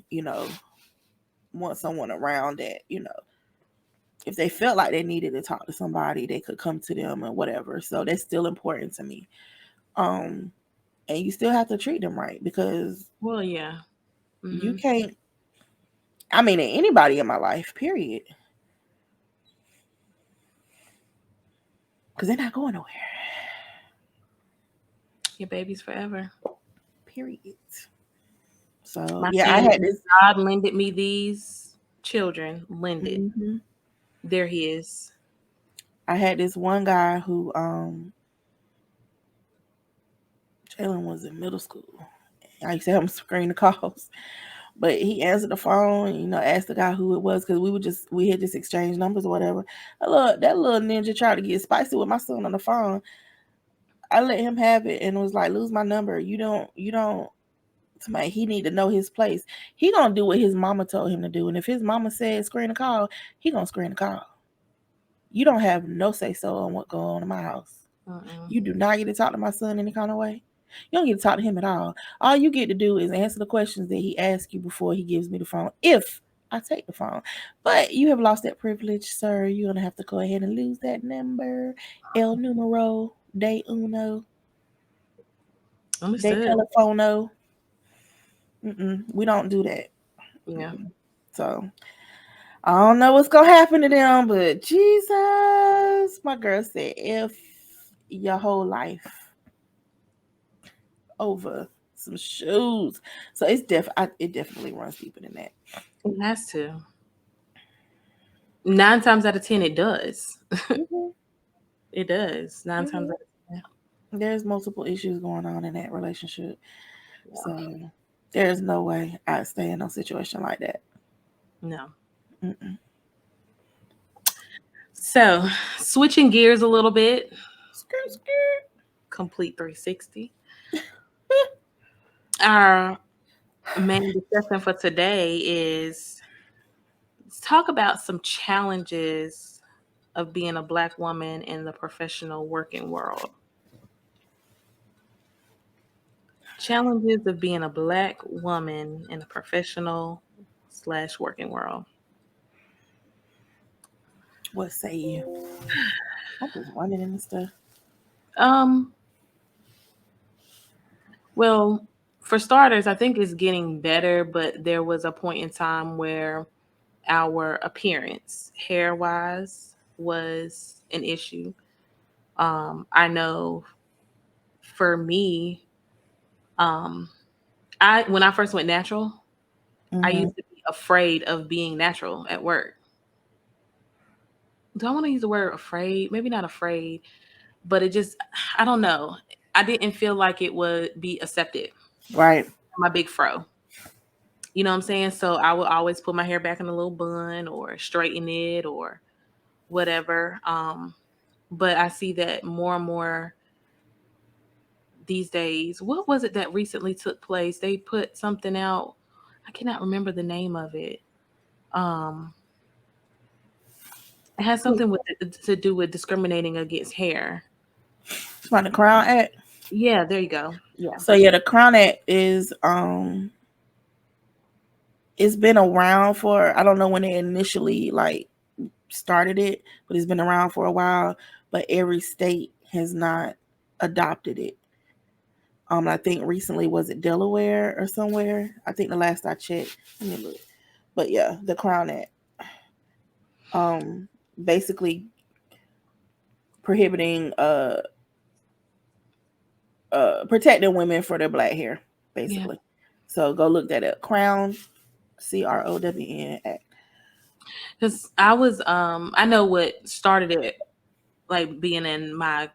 S1: want someone around that, if they felt like they needed to talk to somebody, they could come to them and whatever. So that's still important to me. And you still have to treat them right, because
S2: Well, yeah.
S1: you
S2: Mhm.
S1: can't, I mean, anybody in my life, period. Because they're not going nowhere.
S2: Your baby's forever.
S1: Period. So
S2: My
S1: yeah, I
S2: saying
S1: had
S2: is,
S1: this.
S2: God lended me these children. Lended.
S1: Mhm.
S2: They're his.
S1: I had this one guy who Jalen was in middle school. I used to have him screen the calls, but he answered the phone. Asked the guy who it was, because we had just exchanged numbers or whatever. That little ninja tried to get spicy with my son on the phone. I let him have it and was like, "Lose my number. You don't. Somebody, he need to know his place. He gonna do what his mama told him to do, and if his mama said screen the call, he gonna screen the call. You don't have no say so on what go on in my house. You do not get to talk to my son any kind of way. You don't get to talk to him at all. All you get to do is answer the questions that he asks you before he gives me the phone, if I take the phone. But you have lost that privilege, sir. You're going to have to go ahead and lose that number. El numero de uno. De
S2: Understood.
S1: telefono. We don't do that.
S2: Yeah.
S1: So I don't know what's going to happen to them, but Jesus, my girl said, if your whole life over some shoes. So it definitely runs deeper than that.
S2: It has to. 9 times out of 10, it does.
S1: Mhm.
S2: It does. 9
S1: Mhm.
S2: times out of 10.
S1: There's multiple issues going on in that relationship. So there's no way I'd stay in a situation like that.
S2: No.
S1: Mm-mm.
S2: So, switching gears a little bit,
S1: Skirt, skirt.
S2: complete 360. Our main discussion for today is, let's talk about some challenges of being a Black woman in the professional working world. Challenges of being a Black woman in the professional/working world.
S1: What say you? I'm just running into stuff.
S2: Well, for starters, I think it's getting better, but there was a point in time where our appearance, hair wise, was an issue. I know for me, when I first went natural, I used to be afraid of being natural at work. Do I want to use the word afraid? Maybe not afraid, but I don't know. I didn't feel like it would be accepted.
S1: Right.
S2: My big fro. You know what I'm saying? So I would always put my hair back in a little bun or straighten it or whatever. But I see that more and more these days. What was it that recently took place? They put something out. I cannot remember the name of it. It has something to do with discriminating against hair.
S1: Find the Crown Act.
S2: Yeah, there you go. Yeah.
S1: So yeah, the Crown Act is it's been around for, I don't know when they initially started it, but it's been around for a while. But every state has not adopted it. I think recently, was it Delaware or somewhere? I think the last I checked. Let me look. But yeah, the Crown Act. Basically prohibiting protecting women for their black hair, basically. Yeah. So go look that up. Crown, CROWN Act.
S2: Because I was I know what started it, like being in my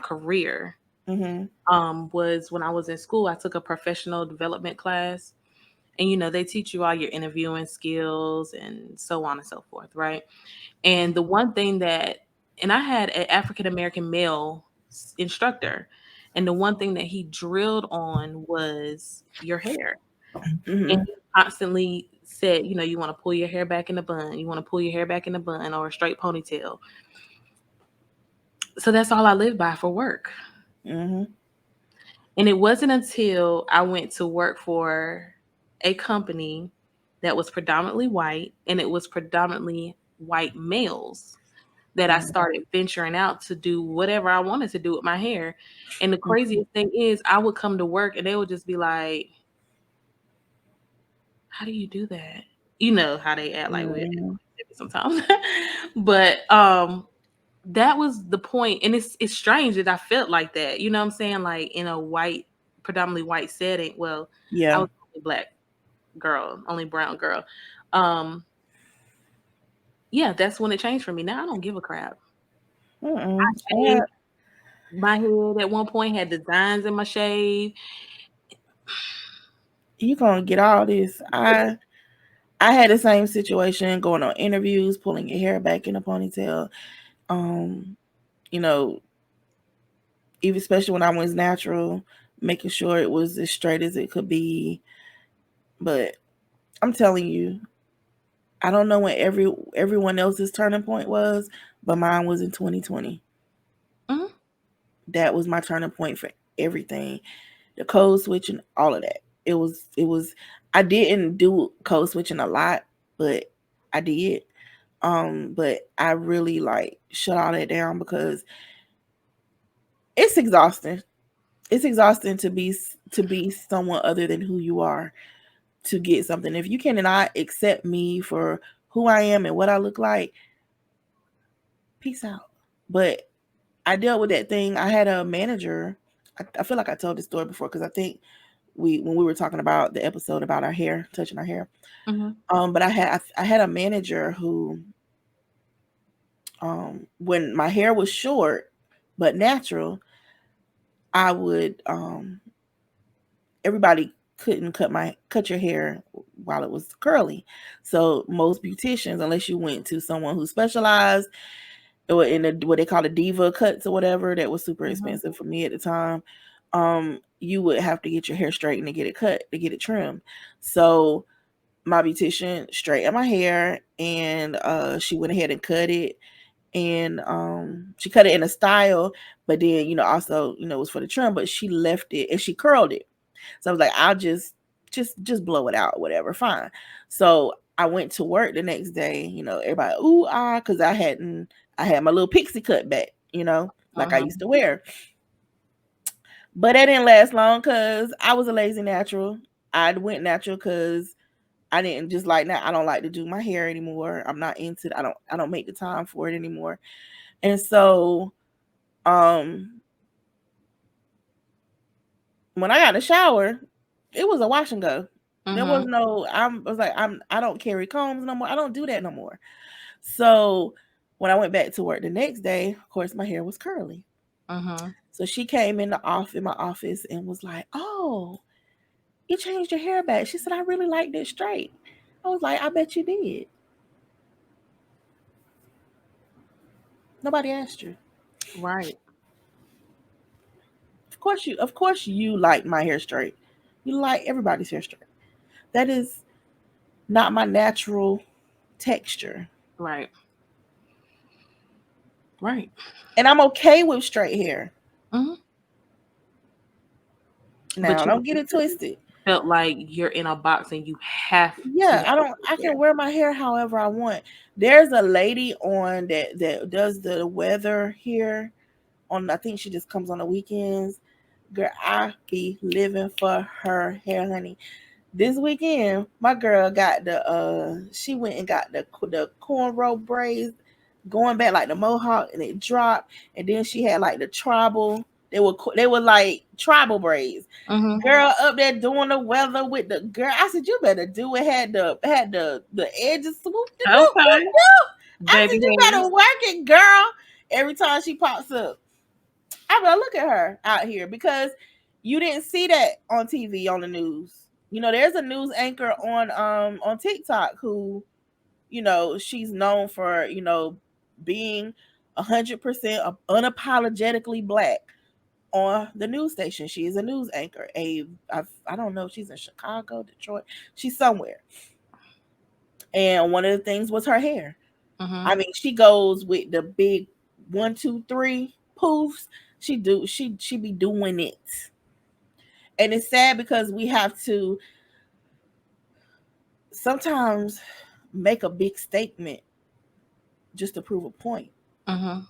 S2: career, was when I was in school. I took a professional development class, and they teach you all your interviewing skills and so on and so forth, right? And the one thing and I had an African American male instructor, and the one thing that he drilled on was your hair. And he constantly said, you want to pull your hair back in the bun, you want to pull your hair back in the bun, or a straight ponytail. So that's all I lived by for work. And it wasn't until I went to work for a company that was predominantly white, and it was predominantly white males, that I started venturing out to do whatever I wanted to do with my hair. And the craziest thing is, I would come to work and they would just be like, how do you do that? You know how they act like weird sometimes. But that was the point. And it's strange that I felt like that. You know what I'm saying? Like in a predominantly white setting. Well, I was only black girl, only brown girl. Yeah, that's when it changed for me. Now I don't give a crap. I shaved my head at one point, had designs in my shave.
S1: You gonna get all this. I had the same situation, going on interviews, pulling your hair back in a ponytail. Even especially when I was natural, making sure it was as straight as it could be. But I'm telling you, I don't know when everyone else's turning point was, but mine was in 2020. That was my turning point for everything. The code switching, all of that. It was I didn't do code switching a lot, but I did. But I really shut all that down because it's exhausting. It's exhausting to be someone other than who you are, to get something. If you cannot accept me for who I am and what I look like, peace out. But I dealt with that thing. I had a manager. I feel like I told this story before, because I think when we were talking about the episode about our hair, touching our hair. But I had a manager who, when my hair was short but natural, I would everybody couldn't cut your hair while it was curly. So most beauticians, unless you went to someone who specialized in what they call the diva cuts or whatever, that was super expensive for me at the time. You would have to get your hair straightened to get it cut, to get it trimmed. So my beautician straightened my hair, and she went ahead and cut it. And she cut it in a style, but then also it was for the trim, but she left it and she curled it. So I was like, I'll just blow it out, whatever, fine. So I went to work the next day, everybody because I had my little pixie cut back, like I used to wear. But that didn't last long because I was a lazy natural. I went natural because I didn't just like that. I don't like to do my hair anymore. I'm not into it. I don't make the time for it anymore. And so when I got in the shower, it was a wash and go. There was no, I don't carry combs no more. I don't do that no more. So when I went back to work the next day, of course, my hair was curly. So she came in my office and was like, "Oh, you changed your hair back." She said, "I really liked it straight." I was like, "I bet you did. Nobody asked you."
S2: Right.
S1: Of course you like my hair straight. You like everybody's hair straight. That is not my natural texture.
S2: Right.
S1: And I'm okay with straight hair. Now, don't get it twisted.
S2: Felt like you're in a box and you have
S1: I can wear my hair however I want. There's a lady on that does the weather here on, I think she just comes on the weekends. Girl, I be living for her hair, honey. This weekend, my girl got she went and got the cornrow braids going back like the mohawk, and it dropped, and then she had like the tribal They were like tribal braids.
S2: Mhm.
S1: Girl up there doing the weather with the girl. I said, you better do it. Had the edges swooped.
S2: Okay.
S1: I said,
S2: Baby
S1: you better
S2: hairs.
S1: work it, girl. Every time she pops up, I'm gonna look at her out here because you didn't see that on TV on the news. You know, there's a news anchor on TikTok who, you know, she's known for, you know, being 100% unapologetically black on the news station. She is a news anchor. I don't know if she's in Chicago, Detroit. She's somewhere. And one of the things was her hair.
S2: Mhm.
S1: I mean, she goes with the big 1, 2, 3 poofs. She be doing it. And it's sad because we have to sometimes make a big statement just to prove a point.
S2: Mhm.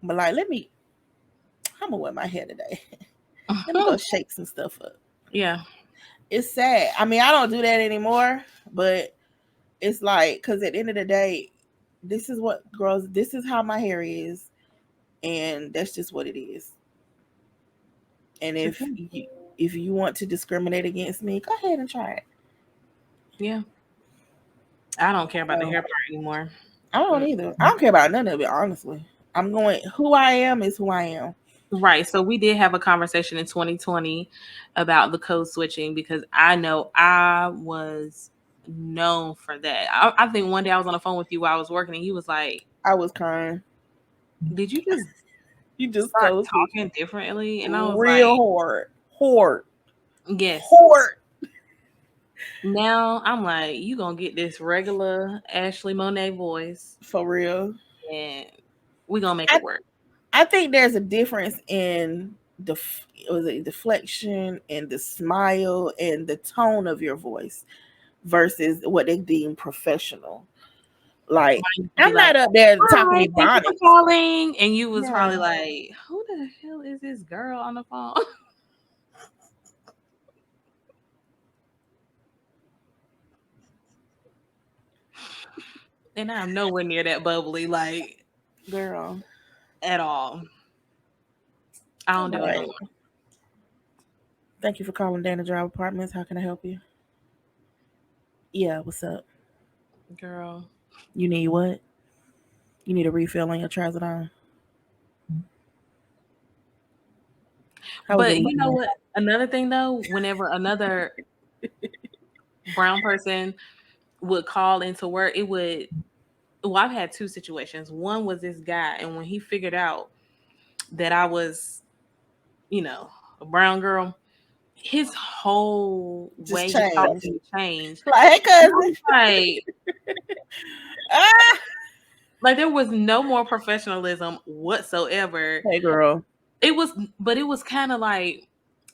S1: But like, I'm gonna wear my hair today. Let me go shake some stuff up.
S2: Yeah.
S1: It's sad. I mean, I don't do that anymore, but it's like, because at the end of the day, this is what girls, this is how my hair is, and that's just what it is. And if you want to discriminate against me, go ahead and try it.
S2: Yeah. I don't care about the hair part anymore.
S1: I don't either. I don't care about none of it, honestly. I'm going, who I am is who I am.
S2: Right. So we did have a conversation in 2020 about the code switching because I know I was known for that. I think one day I was on the phone with you while I was working and you was like,
S1: I was crying.
S2: did you just
S1: start
S2: start talking differently? And I was
S1: real
S2: like,
S1: hard.
S2: yes.
S1: Hard.
S2: Now I'm like, you gonna get this regular Ashley Monet voice
S1: for real,
S2: and we gonna make it work.
S1: I think there's a difference in the deflection and the smile and the tone of your voice versus what they deem professional. Like, I'm not up there talking
S2: about calling, and you was probably like, who the hell is this girl on the phone? And I'm nowhere near that bubbly, like,
S1: girl,
S2: at all. I don't do it anymore.
S1: Thank you for calling Dana Drive Apartments. How can I help you? Yeah, what's up?
S2: Girl.
S1: You need what? You need a refill on your Trazodone?
S2: But you know what? Another thing though, whenever another brown person would call into work, I've had two situations. One was this guy, and when he figured out that I was, you know, a brown girl, his whole way to talk to me changed.
S1: Like, hey, cousin.
S2: Like there was no more professionalism whatsoever.
S1: Hey, girl.
S2: It was kind of like,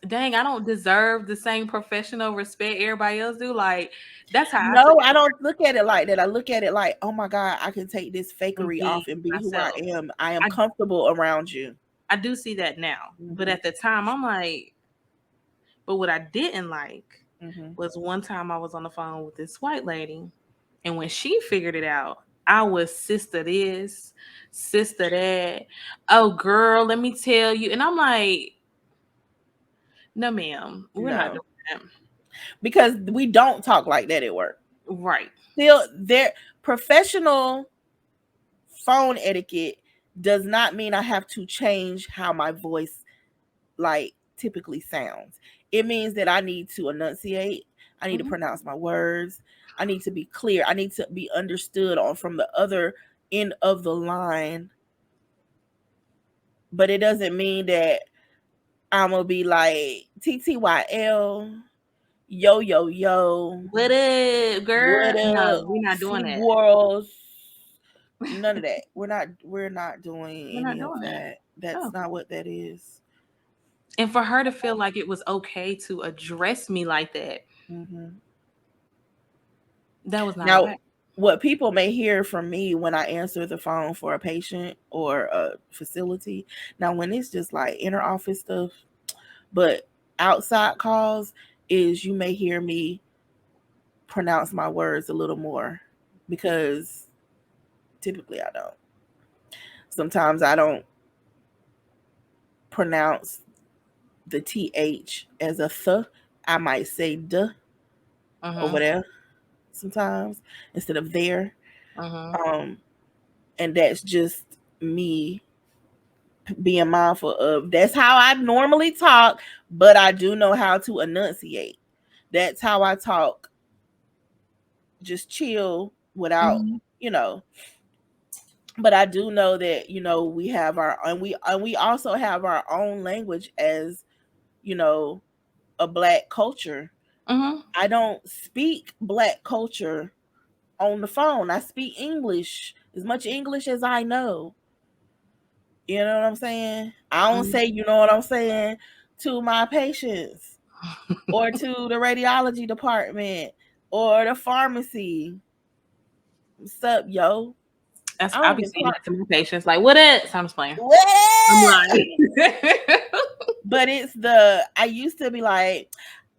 S2: dang, I don't deserve the same professional respect everybody else do. Like, that's how
S1: I don't look at it like that. I look at it like, oh my God, I can take this fakery off and be myself. Who I am. I am comfortable around you.
S2: I do see that now. Mm-hmm. But at the time, I'm like, but what I didn't like was one time I was on the phone with this white lady. And when she figured it out, I was sister this, sister that. Oh, girl, let me tell you. And I'm like, no, ma'am, we're not doing that.
S1: Because we don't talk like that at work.
S2: Right.
S1: Still, their professional phone etiquette does not mean I have to change how my voice like typically sounds. It means that I need to enunciate. I need to pronounce my words. I need to be clear. I need to be understood from the other end of the line. But it doesn't mean that I'm going to be like TTYL, yo, yo, yo.
S2: What up, girl? What up? No, we're not doing that.
S1: Worlds. None of that. We're not doing any of that. That's not what that is.
S2: And for her to feel like it was okay to address me like that, that was not
S1: now,
S2: right.
S1: What people may hear from me when I answer the phone for a patient or a facility. Now, when it's just like inner office stuff, but outside calls is you may hear me pronounce my words a little more because typically I don't. Sometimes I don't pronounce the TH as a th, I might say duh over there sometimes instead of there. And that's just me being mindful of. That's how I normally talk, but I do know how to enunciate. That's how I talk. Just chill without, you know. But I do know that, you know, we have our, and we also have our own language as, you know, a Black culture. I don't speak Black culture on the phone. I speak English, as much English as I know. You know what I'm saying? I don't say, you know what I'm saying, to my patients or to the radiology department or the pharmacy. What's up, yo?
S2: I'll be saying that to my patients, like, what up? So I'm just playing. I'm lying.
S1: But it's I used to be like,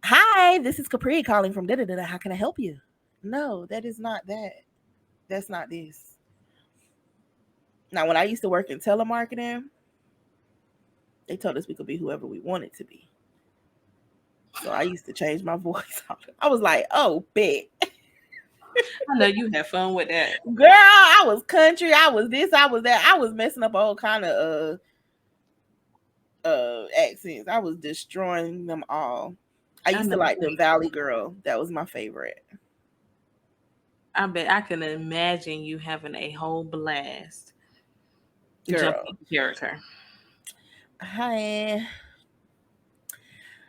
S1: hi, this is Capri calling from da-da-da-da. How can I help you? No, that is not that. That's not this. Now, when I used to work in telemarketing, they told us we could be whoever we wanted to be. So I used to change my voice. I was like, oh, bet.
S2: I know you had fun with that.
S1: Girl, I was country. I was this, I was that. I was messing up a whole kind of accents. I was destroying them all. I used to like the Valley Girl. That was my favorite.
S2: I bet I can imagine you having a whole blast.
S1: Girl.
S2: Character.
S1: Hi.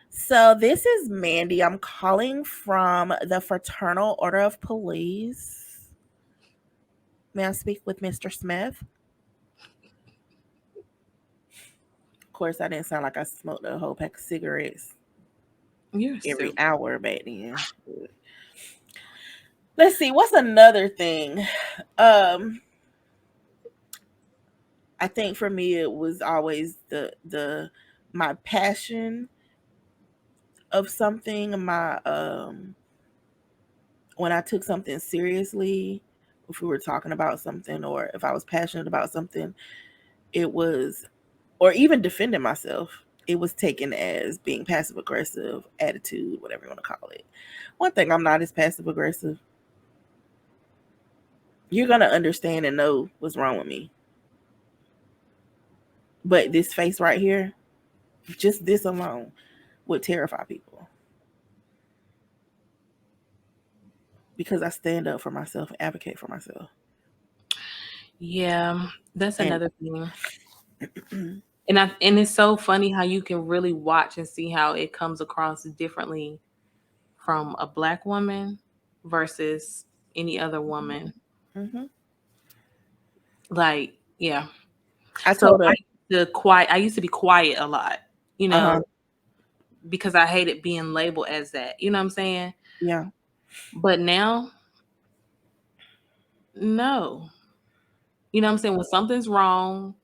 S1: So this is Mandy. I'm calling from the Fraternal Order of Police. May I speak with Mr. Smith? Of course, I didn't sound like I smoked a whole pack of cigarettes every hour back then. Let's see, what's another thing? I think for me it was always my passion of something, when I took something seriously, if we were talking about something or if I was passionate about something, it was, or even defending myself, it was taken as being passive aggressive, attitude, whatever you want to call it. One thing, I'm not as passive aggressive. You're going to understand and know what's wrong with me. But this face right here, just this alone would terrify people. Because I stand up for myself and advocate for myself.
S2: Yeah, that's another thing. And it's so funny how you can really watch and see how it comes across differently from a Black woman versus any other woman. Like, yeah. I used to be quiet a lot, you know, because I hated being labeled as that. You know what I'm saying?
S1: Yeah.
S2: But now, no. You know what I'm saying? When something's wrong,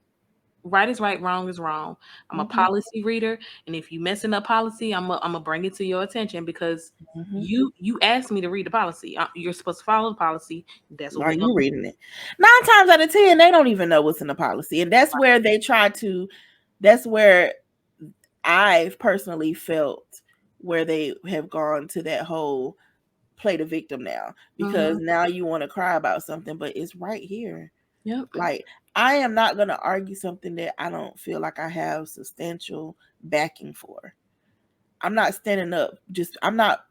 S2: right is right, wrong is wrong. I'm a policy reader, and if you messing up policy, I'm gonna bring it to your attention because you asked me to read the policy. You're supposed to follow the policy. That's what
S1: you reading it. 9 times out of 10, they don't even know what's in the policy, and that's where they try to. That's where I've personally felt where they have gone to that whole play the victim now, because now you want to cry about something, but it's right here.
S2: Yep.
S1: Like, I am not going to argue something that I don't feel like I have substantial backing for. I'm not standing up. I'm not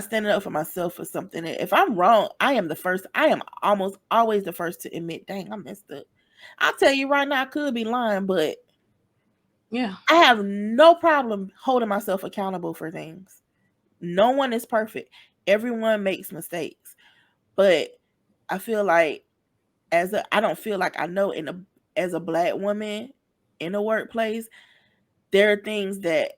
S1: standing up for myself for something. If I'm wrong, I am almost always the first to admit, dang, I messed up. I'll tell you right now, I could be lying, but
S2: yeah,
S1: I have no problem holding myself accountable for things. No one is perfect. Everyone makes mistakes. But I feel like I don't feel like I know as a Black woman in a workplace, there are things that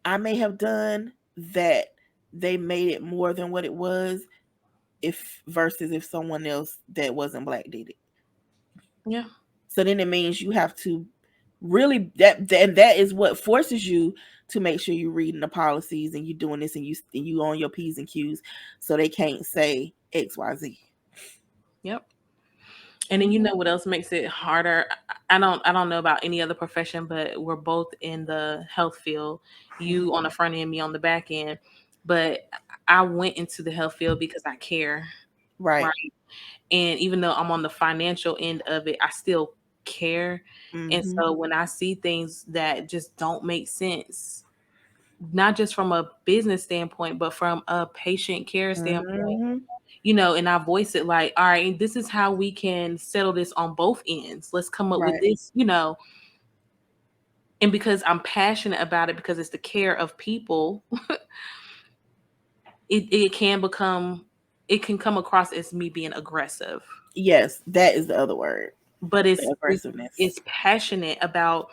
S1: I may have done that they made it more than what it was versus if someone else that wasn't Black did it.
S2: Yeah.
S1: So then it means you have to really, that is what forces you to make sure you're reading the policies and you're doing this and you on your P's and Q's so they can't say XYZ.
S2: Yep. And then you know what else makes it harder? I don't know about any other profession, but we're both in the health field. You on the front end, me on the back end. But I went into the health field because I care,
S1: Right.
S2: right? And even though I'm on the financial end of it, I still care. And
S1: Mhm.
S2: so when I see things that just don't make sense, not just from a business standpoint, but from a patient care standpoint,
S1: Mhm.
S2: you know, and I voice it like, all right, this is how we can settle this on both ends. Let's come up with
S1: Right.
S2: this, you know. And because I'm passionate about it, because it's the care of people, it can come across as me being aggressive.
S1: Yes, that is the other word.
S2: But
S1: The aggressiveness.
S2: it's passionate about,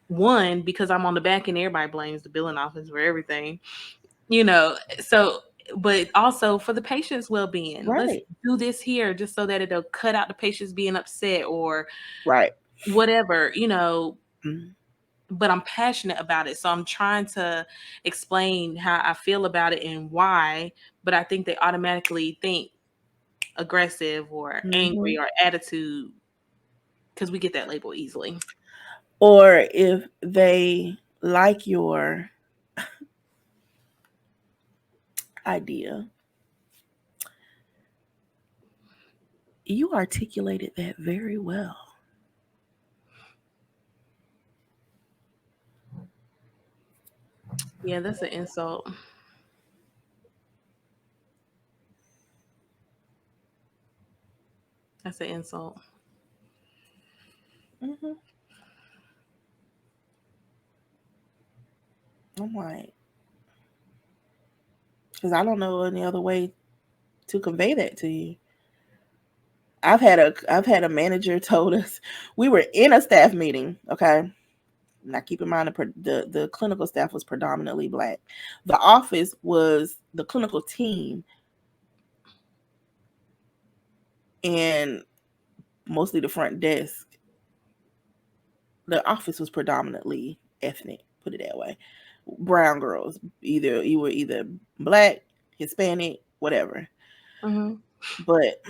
S2: one, because I'm on the back end, everybody blames the billing office for everything, you know. So but also for the patient's well-being. Let's
S1: Right.
S2: do this here just so that it'll cut out the patients being upset or
S1: Right.
S2: whatever, you know.
S1: Mhm.
S2: But I'm passionate about it. So I'm trying to explain how I feel about it and why, but I think they automatically think aggressive or angry
S1: Mhm.
S2: or attitude because we get that label easily.
S1: Or if they like your idea, you articulated that very well.
S2: Yeah, that's an insult. That's an insult.
S1: Mhm. I'm like, because I don't know any other way to convey that to you. I've had a manager told us we were in a staff meeting. Okay, now keep in mind the clinical staff was predominantly black. The office was the clinical team and mostly the front desk. The office was predominantly ethnic, put it that way. Brown girls, you were either black, Hispanic, whatever.
S2: Mm-hmm.
S1: But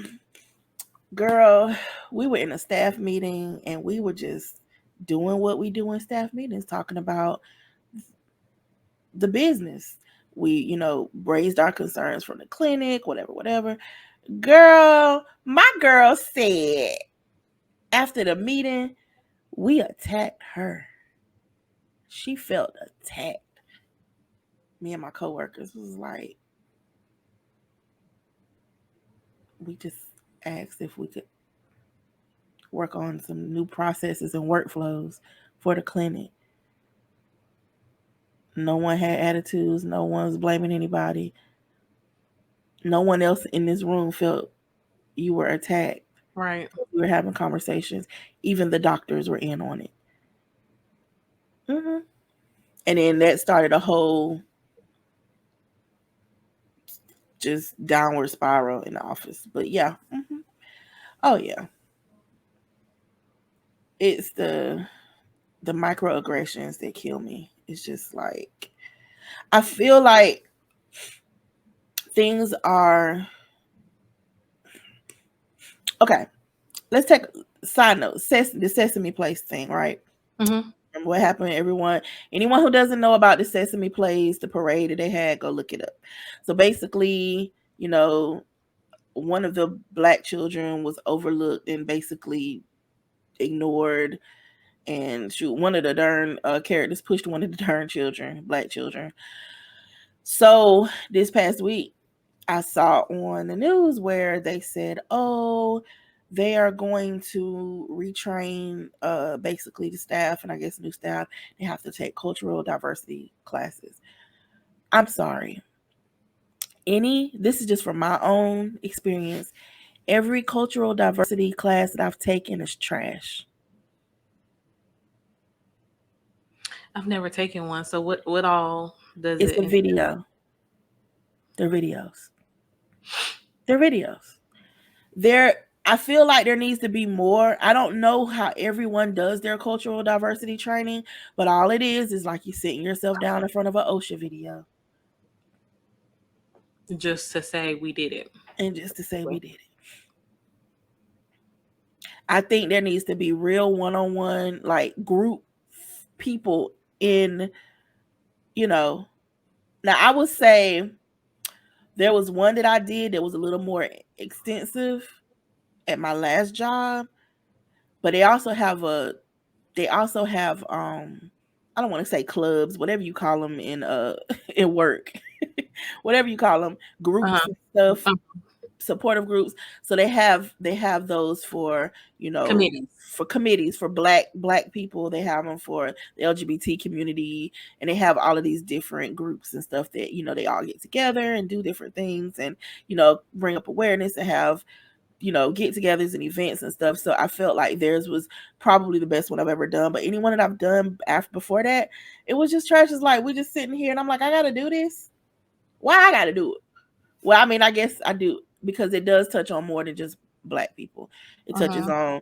S1: girl, we were in a staff meeting and we were just doing what we do in staff meetings, talking about the business. We, raised our concerns from the clinic, whatever. Girl, my girl said after the meeting, we attacked her. She felt attacked. Me and my coworkers was like, we just asked if we could work on some new processes and workflows for the clinic. No one had attitudes. No one was blaming anybody. No one else in this room felt you were attacked.
S2: Right.
S1: We were having conversations. Even the doctors were in on it. Mm-hmm. And then that started a whole just downward spiral in the office. But yeah. Mm-hmm. Oh yeah. It's the microaggressions that kill me. It's just like I feel like things are okay. Let's take a side note. The Sesame Place thing, right?
S2: Mm-hmm.
S1: Remember what happened? Anyone who doesn't know about the Sesame Place, the parade that they had, go look it up. So basically, one of the black children was overlooked and basically ignored, and shoot, one of the darn characters pushed one of the darn black children. So this past week, I saw on the news where they said, oh, they are going to retrain basically the staff, and I guess new staff, they have to take cultural diversity classes. I'm sorry. This is just from my own experience. Every cultural diversity class that I've taken is trash.
S2: I've never taken one. So what all does
S1: It's
S2: it
S1: a
S2: entail?
S1: video. They're videos. They're videos. I feel like there needs to be more. I don't know how everyone does their cultural diversity training, but all it is like you sitting yourself down in front of an OSHA video.
S2: Just to say we did it.
S1: And just to say we did it. I think there needs to be real one-on-one, like group people in, now I would say there was one that I did that was a little more extensive at my last job, but they also have I don't want to say clubs, whatever you call them in in work, whatever you call them, groups and stuff, supportive groups. So they have those for committees for black people. They have them for the LGBT community, and they have all of these different groups and stuff that they all get together and do different things, and bring up awareness and have get-togethers and events and stuff. So I felt like theirs was probably the best one I've ever done. But anyone that I've done before that, it was just trash. It's like, we're just sitting here and I'm like, I gotta do this. Why I gotta do it? Well, I mean, I guess I do, because it does touch on more than just black people. It touches on,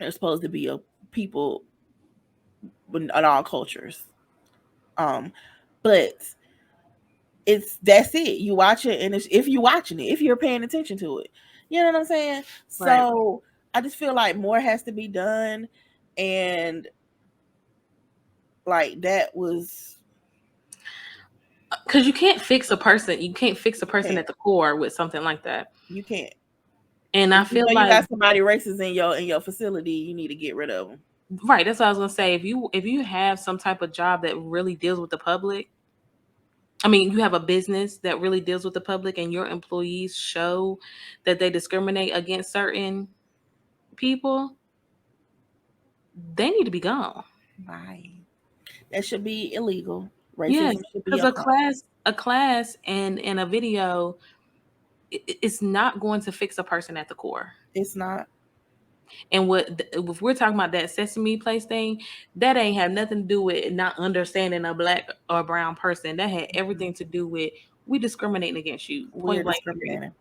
S1: there's supposed to be a people in all cultures. But that's it. You watch it, and if you're watching it, if you're paying attention to it, you know what I'm saying?
S2: Right.
S1: So I just feel like more has to be done, and like that was
S2: because you can't fix a person. You can't fix a person at the core with something like that.
S1: You can't.
S2: And I feel like
S1: you got somebody racist in your facility, you need to get rid of them.
S2: Right. That's what I was gonna say. If you have some type of job that really deals with the public, I mean, you have a business that really deals with the public, and your employees show that they discriminate against certain people, they need to be gone.
S1: Right. That should be illegal.
S2: Yeah, because a class and a video, it's not going to fix a person at the core.
S1: It's not.
S2: And if we're talking about that Sesame Place thing, that ain't have nothing to do with not understanding a black or brown person. That had everything to do with we discriminating against you.
S1: We're discriminating.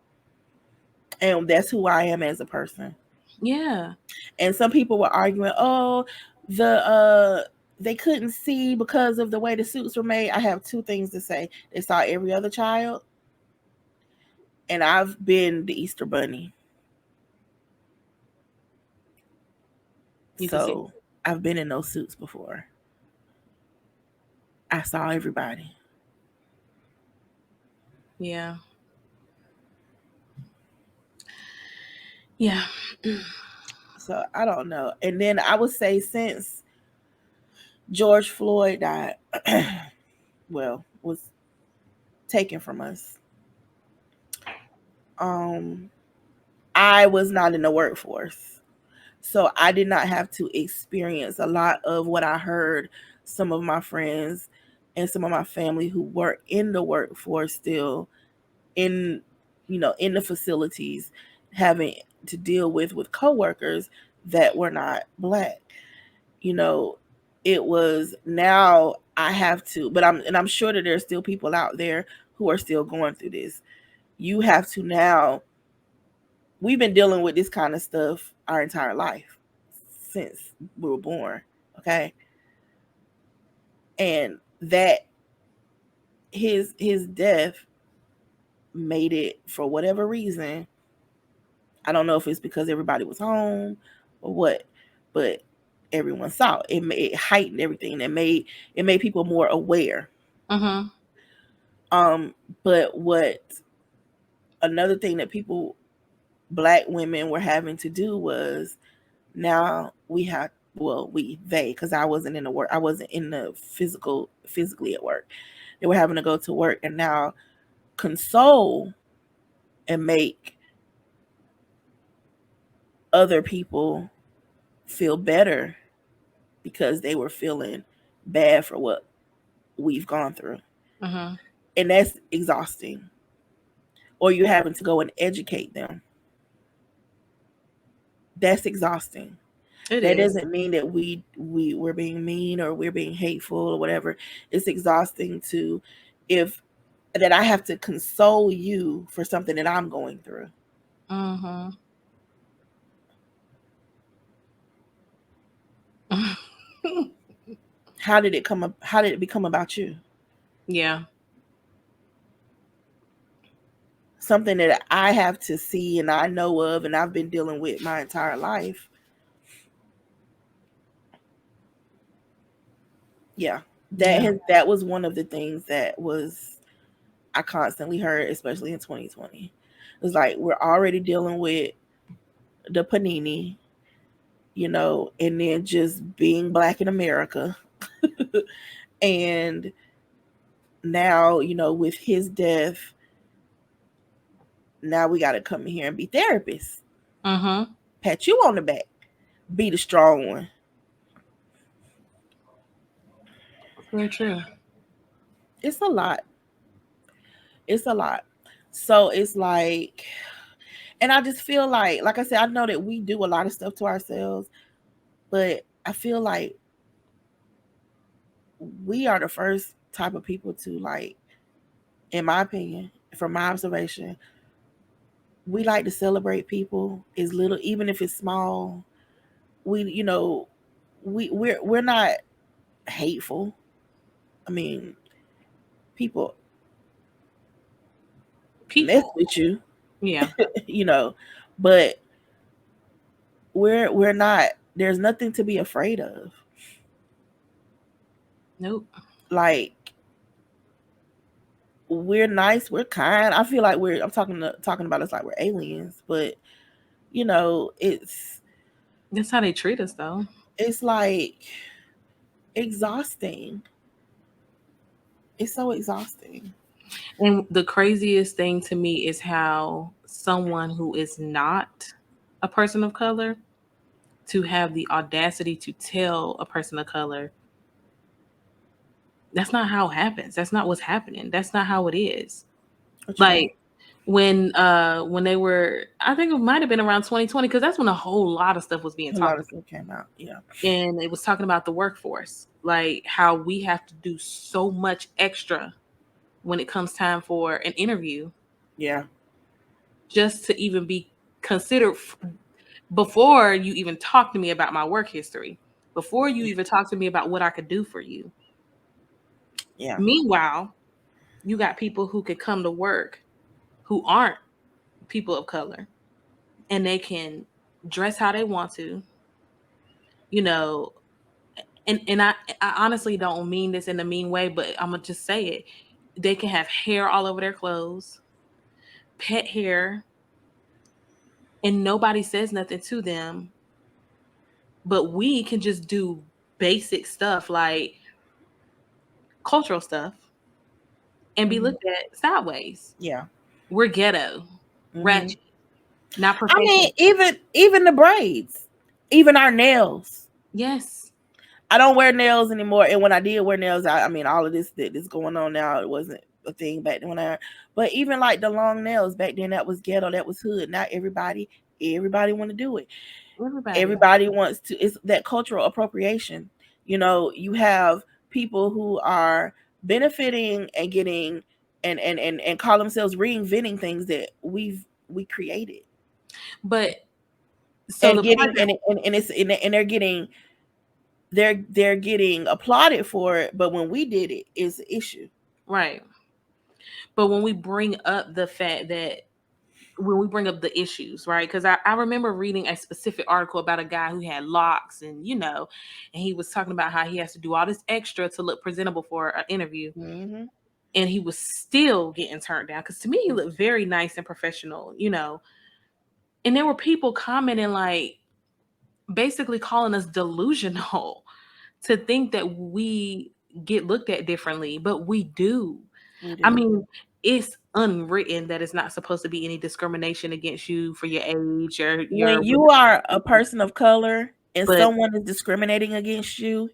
S1: And that's who I am as a person.
S2: Yeah.
S1: And some people were arguing, they couldn't see because of the way the suits were made. I have two things to say. They saw every other child, and I've been the Easter Bunny. So I've been in those suits before. I saw everybody.
S2: Yeah. Yeah.
S1: So I don't know. And then I would say since George Floyd died, was taken from us, I was not in the workforce. So I did not have to experience a lot of what I heard some of my friends and some of my family who were in the workforce still in the facilities having to deal with coworkers that were not black. It was, now I have to, but I'm sure that there's still people out there who are still going through this. You have to now. We've been dealing with this kind of stuff our entire life since we were born, okay? And that his death made it, for whatever reason, I don't know if it's because everybody was home or what, but everyone saw it. It heightened everything. It made people more aware.
S2: Mm-hmm.
S1: But what another thing that black women were having to do was, now because I wasn't in the work, I wasn't in the physically at work. They were having to go to work and now console and make other people feel better because they were feeling bad for what we've gone through.
S2: Mm-hmm.
S1: And that's exhausting. Or you're having to go and educate them. That's exhausting. That doesn't mean that we're being mean or we're being hateful or whatever. It's exhausting that I have to console you for something that I'm going through.
S2: Mm-hmm.
S1: How did it become about you?
S2: Yeah.
S1: something that I have to see and I know of and I've been dealing with my entire life. Yeah. That was one of the things that I constantly heard, especially in 2020. It's like we're already dealing with the panini, and then just being black in America. And now, with his death, now we got to come in here and be therapists. Pat you on the back. Be the strong one.
S2: Very true.
S1: It's a lot. It's a lot. So it's like, and I just feel like I said, I know that we do a lot of stuff to ourselves, but I feel like we are the first type of people to, like, in my opinion, from my observation, we like to celebrate people as little, even if it's small. We're not hateful. I mean, people mess with you,
S2: yeah.
S1: But we're not. There's nothing to be afraid of.
S2: Nope.
S1: Like, we're nice, we're kind. I feel like I'm talking about us like we're aliens, but
S2: that's how they treat us, though.
S1: It's like exhausting. It's so exhausting.
S2: And the craziest thing to me is how someone who is not a person of color to have the audacity to tell a person of color, that's not how it happens. That's not what's happening. That's not how it is. Like when they were, I think it might have been around 2020, because that's when a whole lot of stuff was being talked about. A lot of
S1: stuff came out, yeah.
S2: And it was talking about the workforce, like how we have to do so much extra when it comes time for an interview.
S1: Yeah.
S2: Just to even be considered before you even talk to me about my work history, before you even talk to me about what I could do for you.
S1: Yeah.
S2: Meanwhile, you got people who could come to work who aren't people of color, and they can dress how they want to, and I honestly don't mean this in a mean way, but I'm gonna just say it. They can have hair all over their clothes, pet hair, and nobody says nothing to them. But we can just do basic stuff like cultural stuff and be looked at sideways.
S1: Yeah.
S2: We're ghetto, ratchet, not professional.
S1: I mean, even the braids, even our nails.
S2: Yes.
S1: I don't wear nails anymore. And when I did wear nails, I mean, all of this that's going on now, it wasn't a thing back then but even like the long nails back then, that was ghetto, that was hood. Not everybody want to do it. Everybody wants to. It's that cultural appropriation. You have people who are benefiting and getting and call themselves reinventing things that we created.
S2: But so
S1: they're getting applauded for it, but when we did it, it's an issue.
S2: Right. But when we bring up the fact that when we bring up the issues, right? Because I remember reading a specific article about a guy who had locks and he was talking about how he has to do all this extra to look presentable for an interview.
S1: Mm-hmm.
S2: And he was still getting turned down. Because to me, he looked very nice and professional, And there were people commenting, like, basically calling us delusional to think that we get looked at differently, but we do. I mean, it's unwritten that it's not supposed to be any discrimination against you for your age or
S1: when you are a person of color and someone is discriminating against you,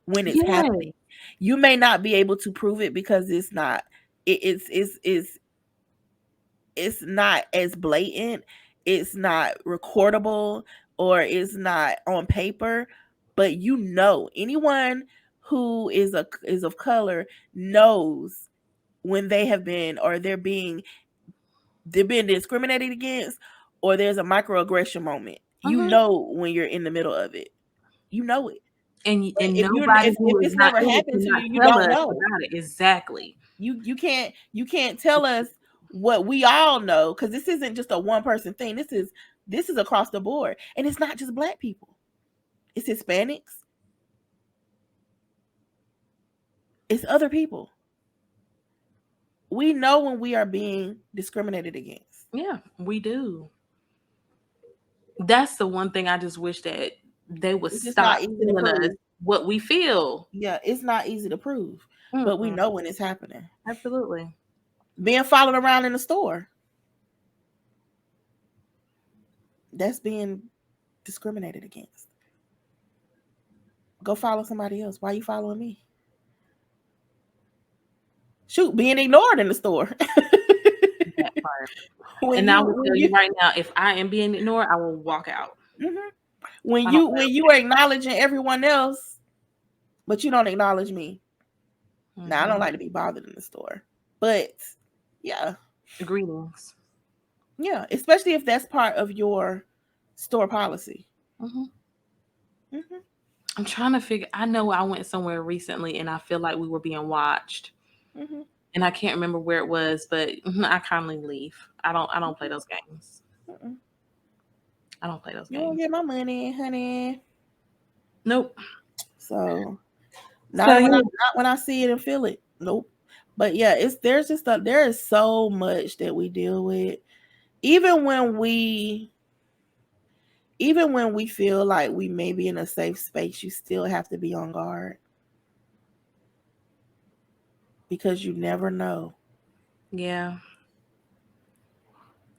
S1: when it's happening. You may not be able to prove it because it's not as blatant, it's not recordable, or it's not on paper, but anyone who is of color knows when they have been, or they're being discriminated against, or there's a microaggression moment. You know when you're in the middle of it. You know it.
S2: And if
S1: it's never happened to you, you don't know
S2: about it. Exactly.
S1: You can't tell us what we all know, because this isn't just a one person thing. This is across the board, and it's not just Black people. It's Hispanics. It's other people. We know when we are being discriminated against.
S2: Yeah, we do. That's the one thing I just wish that they would
S1: It's just
S2: stop
S1: not easy to
S2: telling us
S1: prove.
S2: what we feel.
S1: Yeah, it's not easy to prove, but we
S2: Mm-mm.
S1: know when it's happening.
S2: Absolutely.
S1: Being followed around in the store, that's being discriminated against. Go follow somebody else. Why are you following me? Shoot, being ignored in the store.
S2: That part.
S1: When
S2: And I
S1: you
S2: will
S1: when
S2: tell you
S1: you
S2: right now, if I am being ignored, I will walk out.
S1: Mhm. when
S2: I
S1: you
S2: don't
S1: when you are acknowledging everyone else, but you don't acknowledge me. Now I don't
S2: Mhm.
S1: like to be bothered in the store, but yeah,
S2: Greetings.
S1: yeah, especially if that's part of your store policy.
S2: Mhm.
S1: hmm
S2: I'm trying to figure. I know I went somewhere recently, and I feel like we were being watched,
S1: hmm
S2: and I can't remember where it was, but I kindly leave. I don't play those games.
S1: Mm-mm.
S2: I don't play those
S1: You won't
S2: games.
S1: get my money, honey.
S2: Nope.
S1: So
S2: So
S1: not
S2: yeah.
S1: when I see it and feel it. Nope. But yeah, there is so much that we deal with, even when we feel like we may be in a safe space. You still have to be on guard because you never know.
S2: Yeah.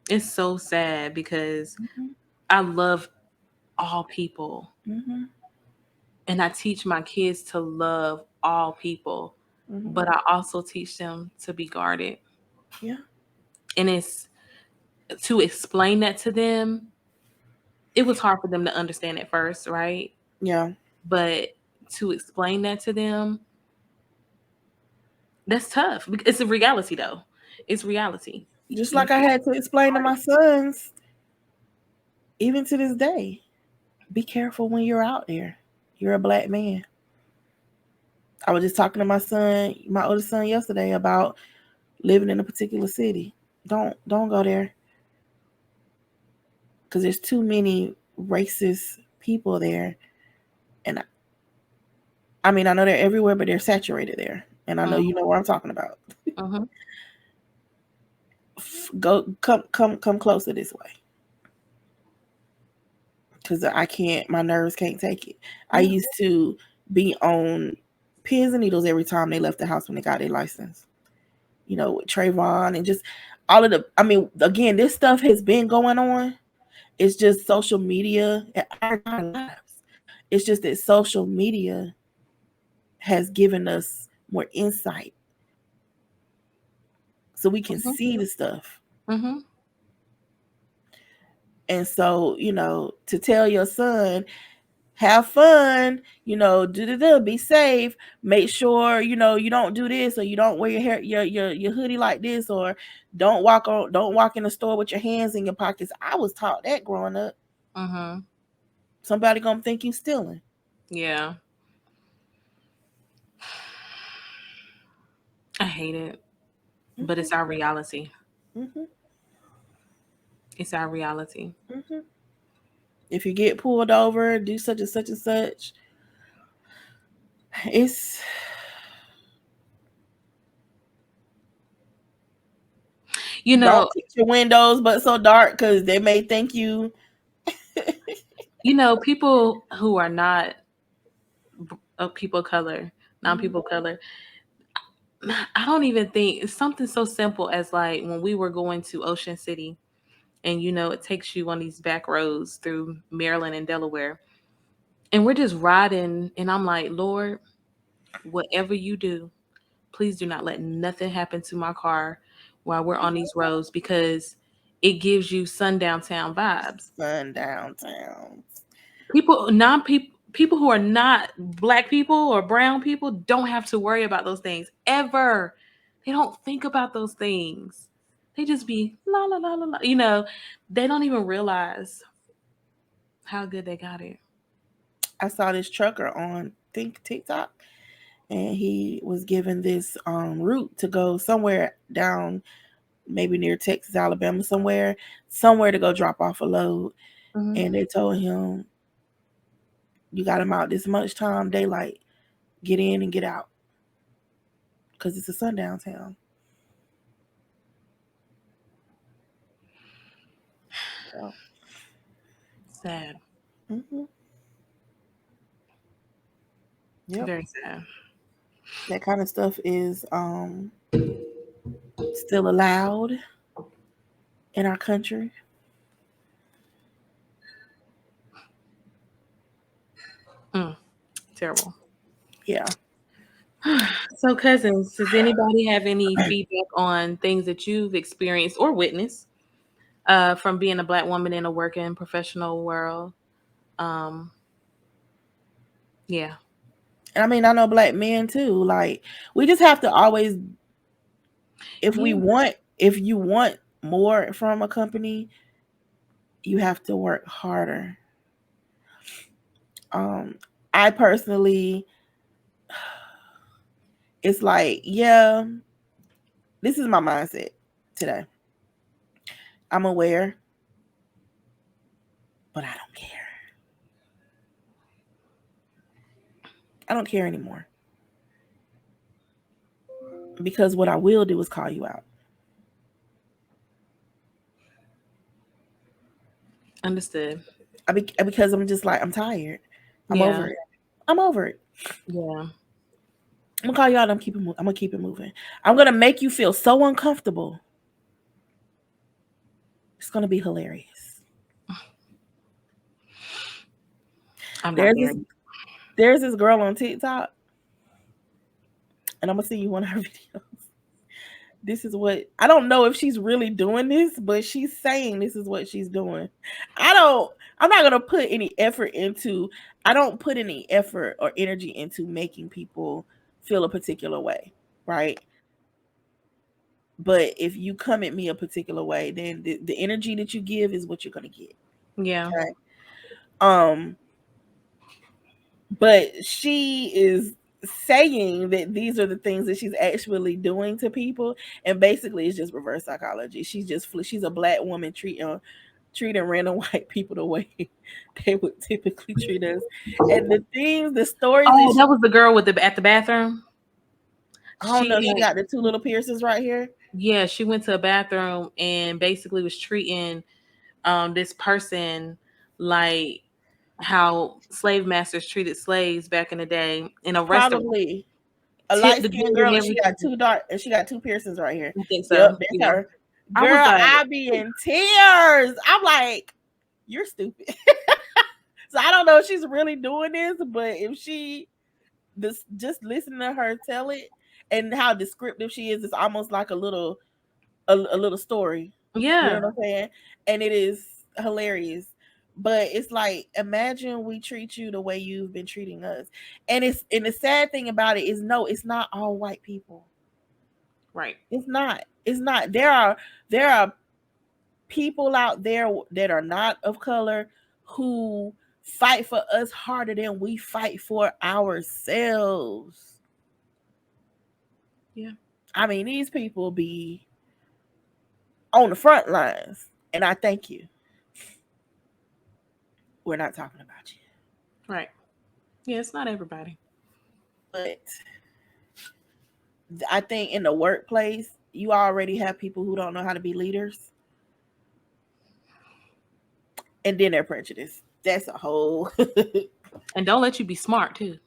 S2: It's so sad because
S1: hmm
S2: I love all people,
S1: hmm
S2: and I teach my kids to love all people,
S1: hmm
S2: but I also teach them to be guarded.
S1: Yeah.
S2: And it's to explain that to them. It was hard for them to understand at first, right?
S1: Yeah.
S2: But to explain that to them, that's tough. It's a reality, though. It's reality.
S1: Just
S2: You
S1: like I had to explain to my sons, even to this day, be careful when you're out there. You're a Black man. I was just talking to my oldest son yesterday about living in a particular city. Don't go there because there's too many racist people there, and I mean I know they're everywhere, but they're saturated there, and I know you know what I'm talking about.
S2: Mhm.
S1: Come closer this way because I can't. My nerves can't take it. I used to be on pins and needles every time they left the house when they got their license. You know, with Trayvon and just all of the. I mean, again, this stuff has been going on. It's just social media and our lives. It's just that social media has given us more insight so we can see the stuff.
S2: Mm-hmm.
S1: And so, you know, to tell your son, have fun, you know, be safe, make sure, you know, you don't do this, or you don't wear your hair, your hoodie like this, or don't walk in the store with your hands in your pockets. I was taught that growing up.
S2: Mm-hmm.
S1: Somebody gonna think you stealing.
S2: Yeah. I hate it, but it's our reality.
S1: Mm-hmm.
S2: It's our reality.
S1: Mm-hmm. If you get pulled over, do such and such and such. It's
S2: You know,
S1: don't fix your windows but so dark because they may think you.
S2: people who are not people of color, non-people of color, I don't even think it's something so simple as like when we were going to Ocean City and it takes you on these back roads through Maryland and Delaware. And we're just riding and I'm like, Lord, whatever you do, please do not let nothing happen to my car while we're on these roads because it gives you sundown town vibes.
S1: Sundown town.
S2: People who are not Black people or brown people don't have to worry about those things ever. They don't think about those things. They just be la la la la la. They don't even realize how good they got it.
S1: I saw this trucker on TikTok, and he was given this route to go somewhere down maybe near Texas, Alabama, somewhere to go drop off a load.
S2: Mhm.
S1: And they told him, you got him out this much time, daylight, get in and get out. Because it's a sundown town. So,
S2: Sad.
S1: mhm. Yep.
S2: Very sad.
S1: That kind of stuff is still allowed in our country.
S2: Terrible.
S1: Yeah.
S2: So, cousins, does anybody have any feedback on things that you've experienced or witnessed from being a Black woman in a working professional world? Yeah.
S1: And I mean, I know Black men too. Like, we just have to always, if you want more from a company, you have to work harder. I personally, it's like, yeah, this is my mindset today. I'm aware, but I don't care. I don't care anymore. Because what I will do is call you out.
S2: Understood.
S1: Because I'm just like, I'm tired. I'm
S2: Yeah.
S1: over it. I'm over it.
S2: Yeah.
S1: I'm gonna call you out. I'm gonna keep it moving. I'm gonna make you feel so uncomfortable. It's gonna be hilarious.
S2: I'm not married.
S1: There's this girl on TikTok, and I'm gonna see you one of her videos. This is what, I don't know if she's really doing this, but she's saying this is what she's doing. I'm not gonna put any effort into. I don't put any effort or energy into making people feel a particular way, right? But if you come at me a particular way, then the energy that you give is what you're gonna get.
S2: Yeah.
S1: Okay? But she is saying that these are the things that she's actually doing to people, and basically it's just reverse psychology. She's a Black woman treating random white people the way they would typically treat us. And the stories.
S2: Oh, that was the girl at the bathroom.
S1: I don't know. She got the two little piercings right here.
S2: Yeah, she went to a bathroom and basically was treating this person like how slave masters treated slaves back in the day in a restaurant.
S1: Probably a light-skinned girl, and she got two piercings right here.
S2: I think so.
S1: Yep, that's her. Girl, I be in tears. I'm like, you're stupid. So I don't know if she's really doing this, but if just listening to her tell it and how descriptive she is, it's almost like a little story.
S2: Yeah.
S1: You know what I'm saying? And it is hilarious. But it's like, imagine we treat you the way you've been treating us. And the sad thing about it is, no, it's not all white people.
S2: Right.
S1: It's not. There are people out there that are not of color who fight for us harder than we fight for ourselves.
S2: Yeah.
S1: I mean, these people be on the front lines, and I thank you. We're not talking about you.
S2: Right. Yeah, it's not everybody.
S1: But I think in the workplace, you already have people who don't know how to be leaders. And then they're prejudiced. That's a whole...
S2: And don't let you be smart, too.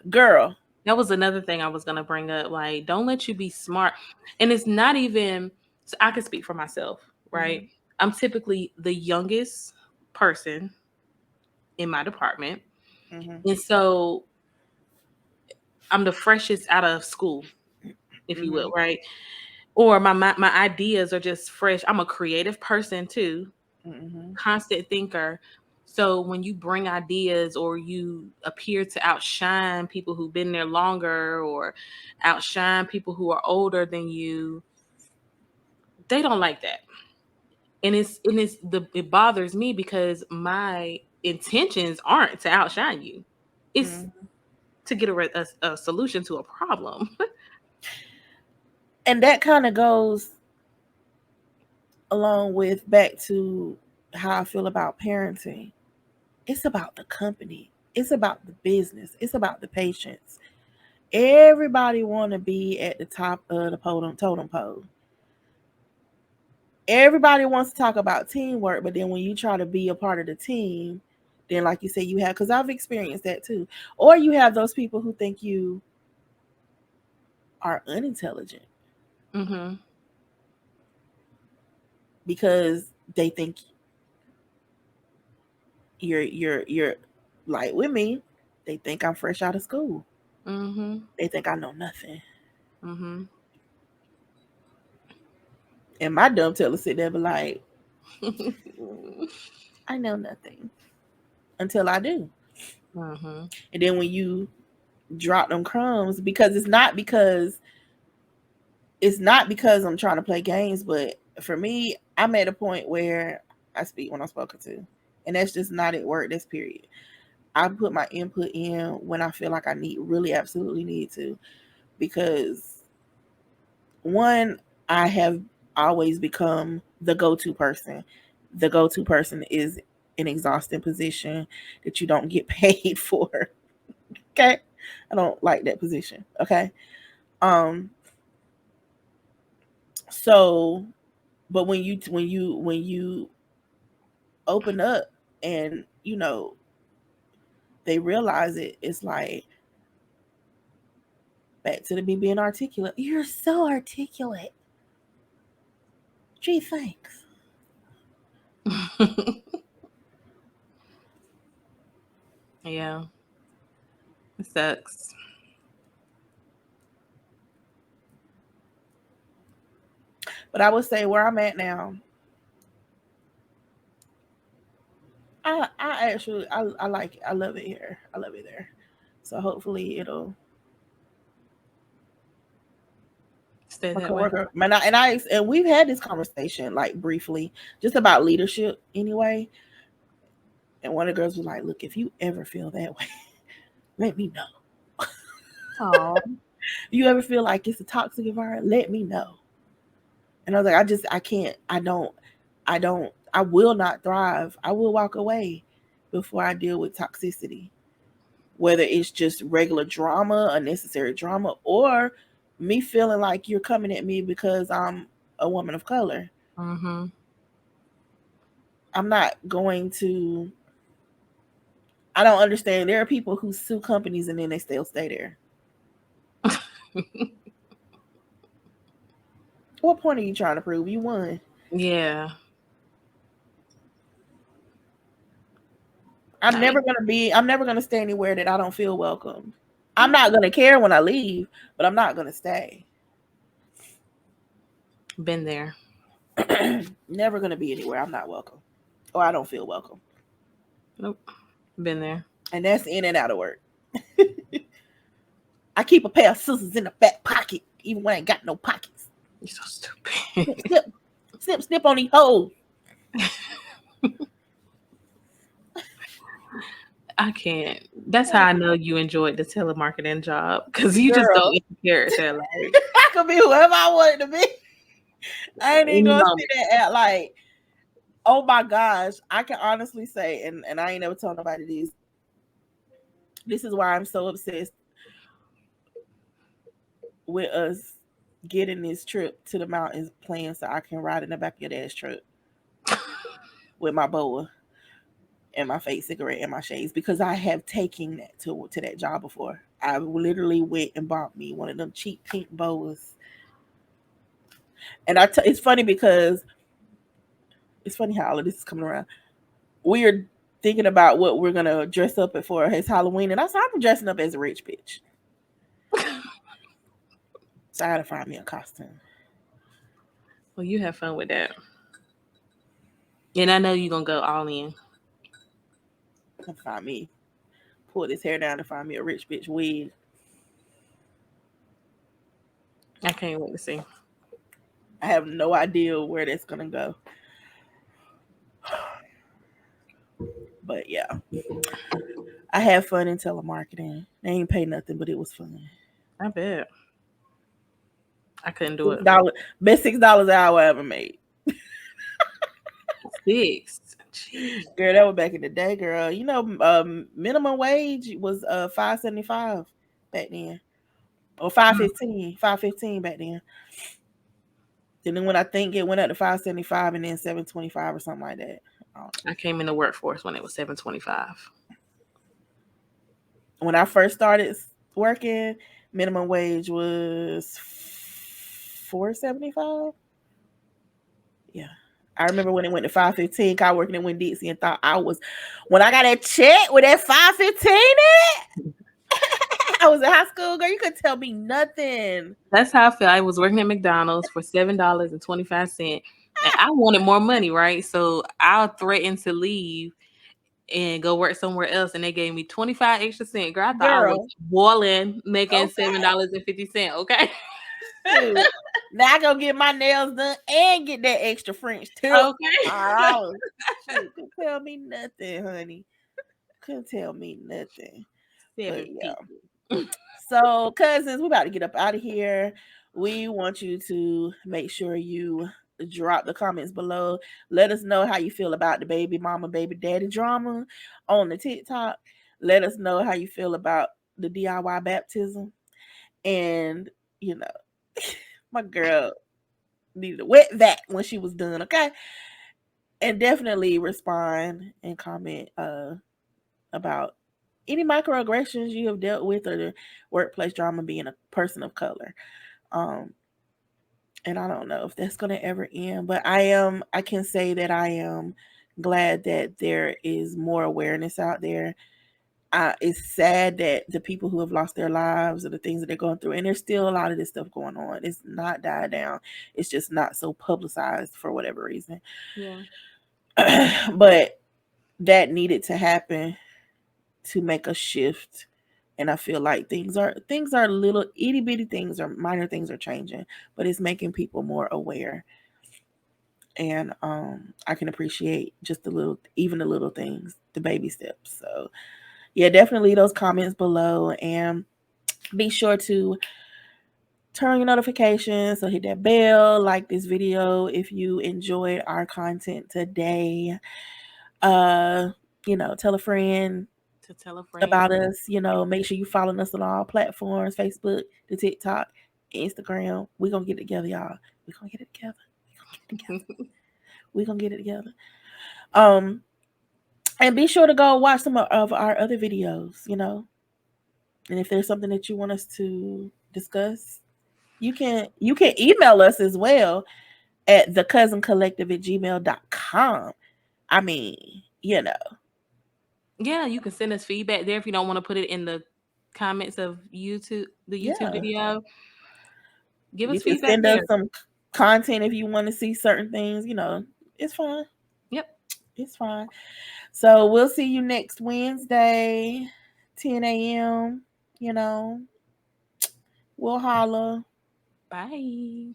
S1: Girl.
S2: That was another thing I was going to bring up. Like, don't let you be smart. And it's not even... So I can speak for myself, right? Mm-hmm. I'm typically the youngest person in my department. Mm-hmm. And so I'm the freshest out of school, if you will, right? Or my ideas are just fresh. I'm a creative person too, constant thinker. So when you bring ideas or you appear to outshine people who've been there longer or outshine people who are older than you, they don't like that. And it bothers me because my intentions aren't to outshine you. It's to get a solution to a problem.
S1: And that kind of goes along with back to how I feel about parenting, it's about the company. It's about the business. It's about the patients. Everybody want to be at the top of the totem pole. Everybody wants to talk about teamwork, but then when you try to be a part of the team, then like you said, you have, because I've experienced that too. Or you have those people who think you are unintelligent
S2: Mm-hmm.
S1: because they think you're like with me. They think I'm fresh out of school.
S2: Mm-hmm.
S1: They think I know nothing.
S2: Mm-hmm.
S1: And my dumb teller sit there and be like, I know nothing until I do.
S2: Mm-hmm.
S1: And then when you drop them crumbs, because it's not because I'm trying to play games, but for me, I'm at a point where I speak when I'm spoken to. And that's just not at work, that's period. I put my input in when I feel like I really absolutely need to. Because one, I have always become the go-to person. The go-to person is an exhausting position that you don't get paid for. Okay? I don't like that position. Okay? So, but when you open up and they realize it, it's like back to the me being articulate. You're so articulate. Gee, thanks.
S2: Yeah. It sucks.
S1: But I would say where I'm at now, I actually I like it. I love it here. I love it there. So hopefully it'll
S2: Stay
S1: my
S2: that way.
S1: coworker and we've had this conversation like briefly just about leadership anyway. And one of the girls was like, "Look, if you ever feel that way, let me know.
S2: Oh.
S1: You ever feel like it's a toxic environment, let me know." And I was like, I can't, I will not thrive. I will walk away before I deal with toxicity, whether it's just regular drama, unnecessary drama, or me feeling like you're coming at me because I'm a woman of color.
S2: Mm-hmm.
S1: I'm not going to, I don't understand. There are people who sue companies and then they still stay there. What point are you trying to prove? You won.
S2: Yeah.
S1: I'm never gonna stay anywhere that I don't feel welcome. I'm not gonna care when I leave, but I'm not gonna stay.
S2: Been there.
S1: Never gonna be anywhere I'm not welcome. Or I don't feel welcome.
S2: Nope. Been there.
S1: And that's in and out of work. I keep a pair of scissors in the back pocket, even when I ain't got no pockets.
S2: You're so stupid.
S1: Snip on these hoes.
S2: I can't. That's how I know you enjoyed the telemarketing job, because you just
S1: Girl.
S2: don't get the character. Like,
S1: I could be whoever I wanted to be. I ain't even gonna
S2: No.
S1: sit there at like, oh my gosh. I can honestly say, and I ain't never told nobody this. This is why I'm so obsessed with us getting this trip to the mountains planned so I can ride in the back of your dad's truck with my boa and my fake cigarette and my shades, because I have taken that to that job before. I literally went and bought me one of them cheap pink boas. And it's funny because it's funny how all of this is coming around. We're thinking about what we're gonna dress up for his Halloween, and I said I'm dressing up as a rich bitch. So I had to find me a costume.
S2: Well, you have fun with that. And I know you're going to go all in.
S1: Find me, pull this hair down to find me a rich bitch wig.
S2: I can't wait to see.
S1: I have no idea where that's gonna go. But yeah, I had fun in telemarketing. They ain't pay nothing, but it was fun.
S2: I bet. I couldn't do it.
S1: Best $6 an hour I ever made.
S2: fixed. Jeez.
S1: Girl, that was back in the day, girl. You know, minimum wage was $5.75 back then, or $5.15 back then. And then when I think it went up to $5.75 and then $7.25 or something like that.
S2: I came in the workforce when it was $7.25.
S1: When I first started working, minimum wage was $4.75. Yeah. I remember when it went to $5.15, I working at Winn-Dixie and thought when I got that check with that $5.15 in it, I was in high school, girl. You could tell me nothing.
S2: That's how I felt. I was working at McDonald's for $7.25, and I wanted more money, right? So I threatened to leave and go work somewhere else, and they gave me 25 extra cents. Girl, I thought I was boiling, making $7.50. Okay.
S1: Dude, now I go get my nails done and get that extra French tip.
S2: Okay.
S1: Oh, couldn't tell me nothing, honey. Couldn't tell me nothing. But yeah. So, cousins, we're about to get up out of here. We want you to make sure you drop the comments below. Let us know how you feel about the baby mama, baby daddy drama on the TikTok. Let us know how you feel about the DIY baptism. And, you know, my girl needed a wet vac when she was done, okay? And definitely respond and comment about any microaggressions you have dealt with or the workplace drama being a person of color. And I don't know if that's going to ever end, but I can say that I am glad that there is more awareness out there. It's sad that the people who have lost their lives or the things that they're going through, and there's still a lot of this stuff going on. It's not died down. It's just not so publicized for whatever reason.
S2: Yeah.
S1: But that needed to happen to make a shift. And I feel like things are little itty bitty things or minor things are changing, but it's making people more aware. And I can appreciate just even the little things, the baby steps. So yeah, definitely leave those comments below and be sure to turn on your notifications. So hit that bell, like this video if you enjoyed our content today. Tell a friend
S2: To tell a friend
S1: about us. Make sure you follow us on all platforms: Facebook, the TikTok, Instagram. We're gonna get it together, y'all. We're gonna get it together. We're gonna get it together. And be sure to go watch some of our other videos, And if there's something that you want us to discuss, you can email us as well at thecousincollective@gmail.com. I mean,
S2: Yeah, you can send us feedback there if you don't want to put it in the comments of the YouTube video. Give us feedback.
S1: Send us some content if you want to see certain things. It's fine.
S2: Yep,
S1: it's fine. So we'll see you next Wednesday, 10 a.m. We'll holla.
S2: Bye.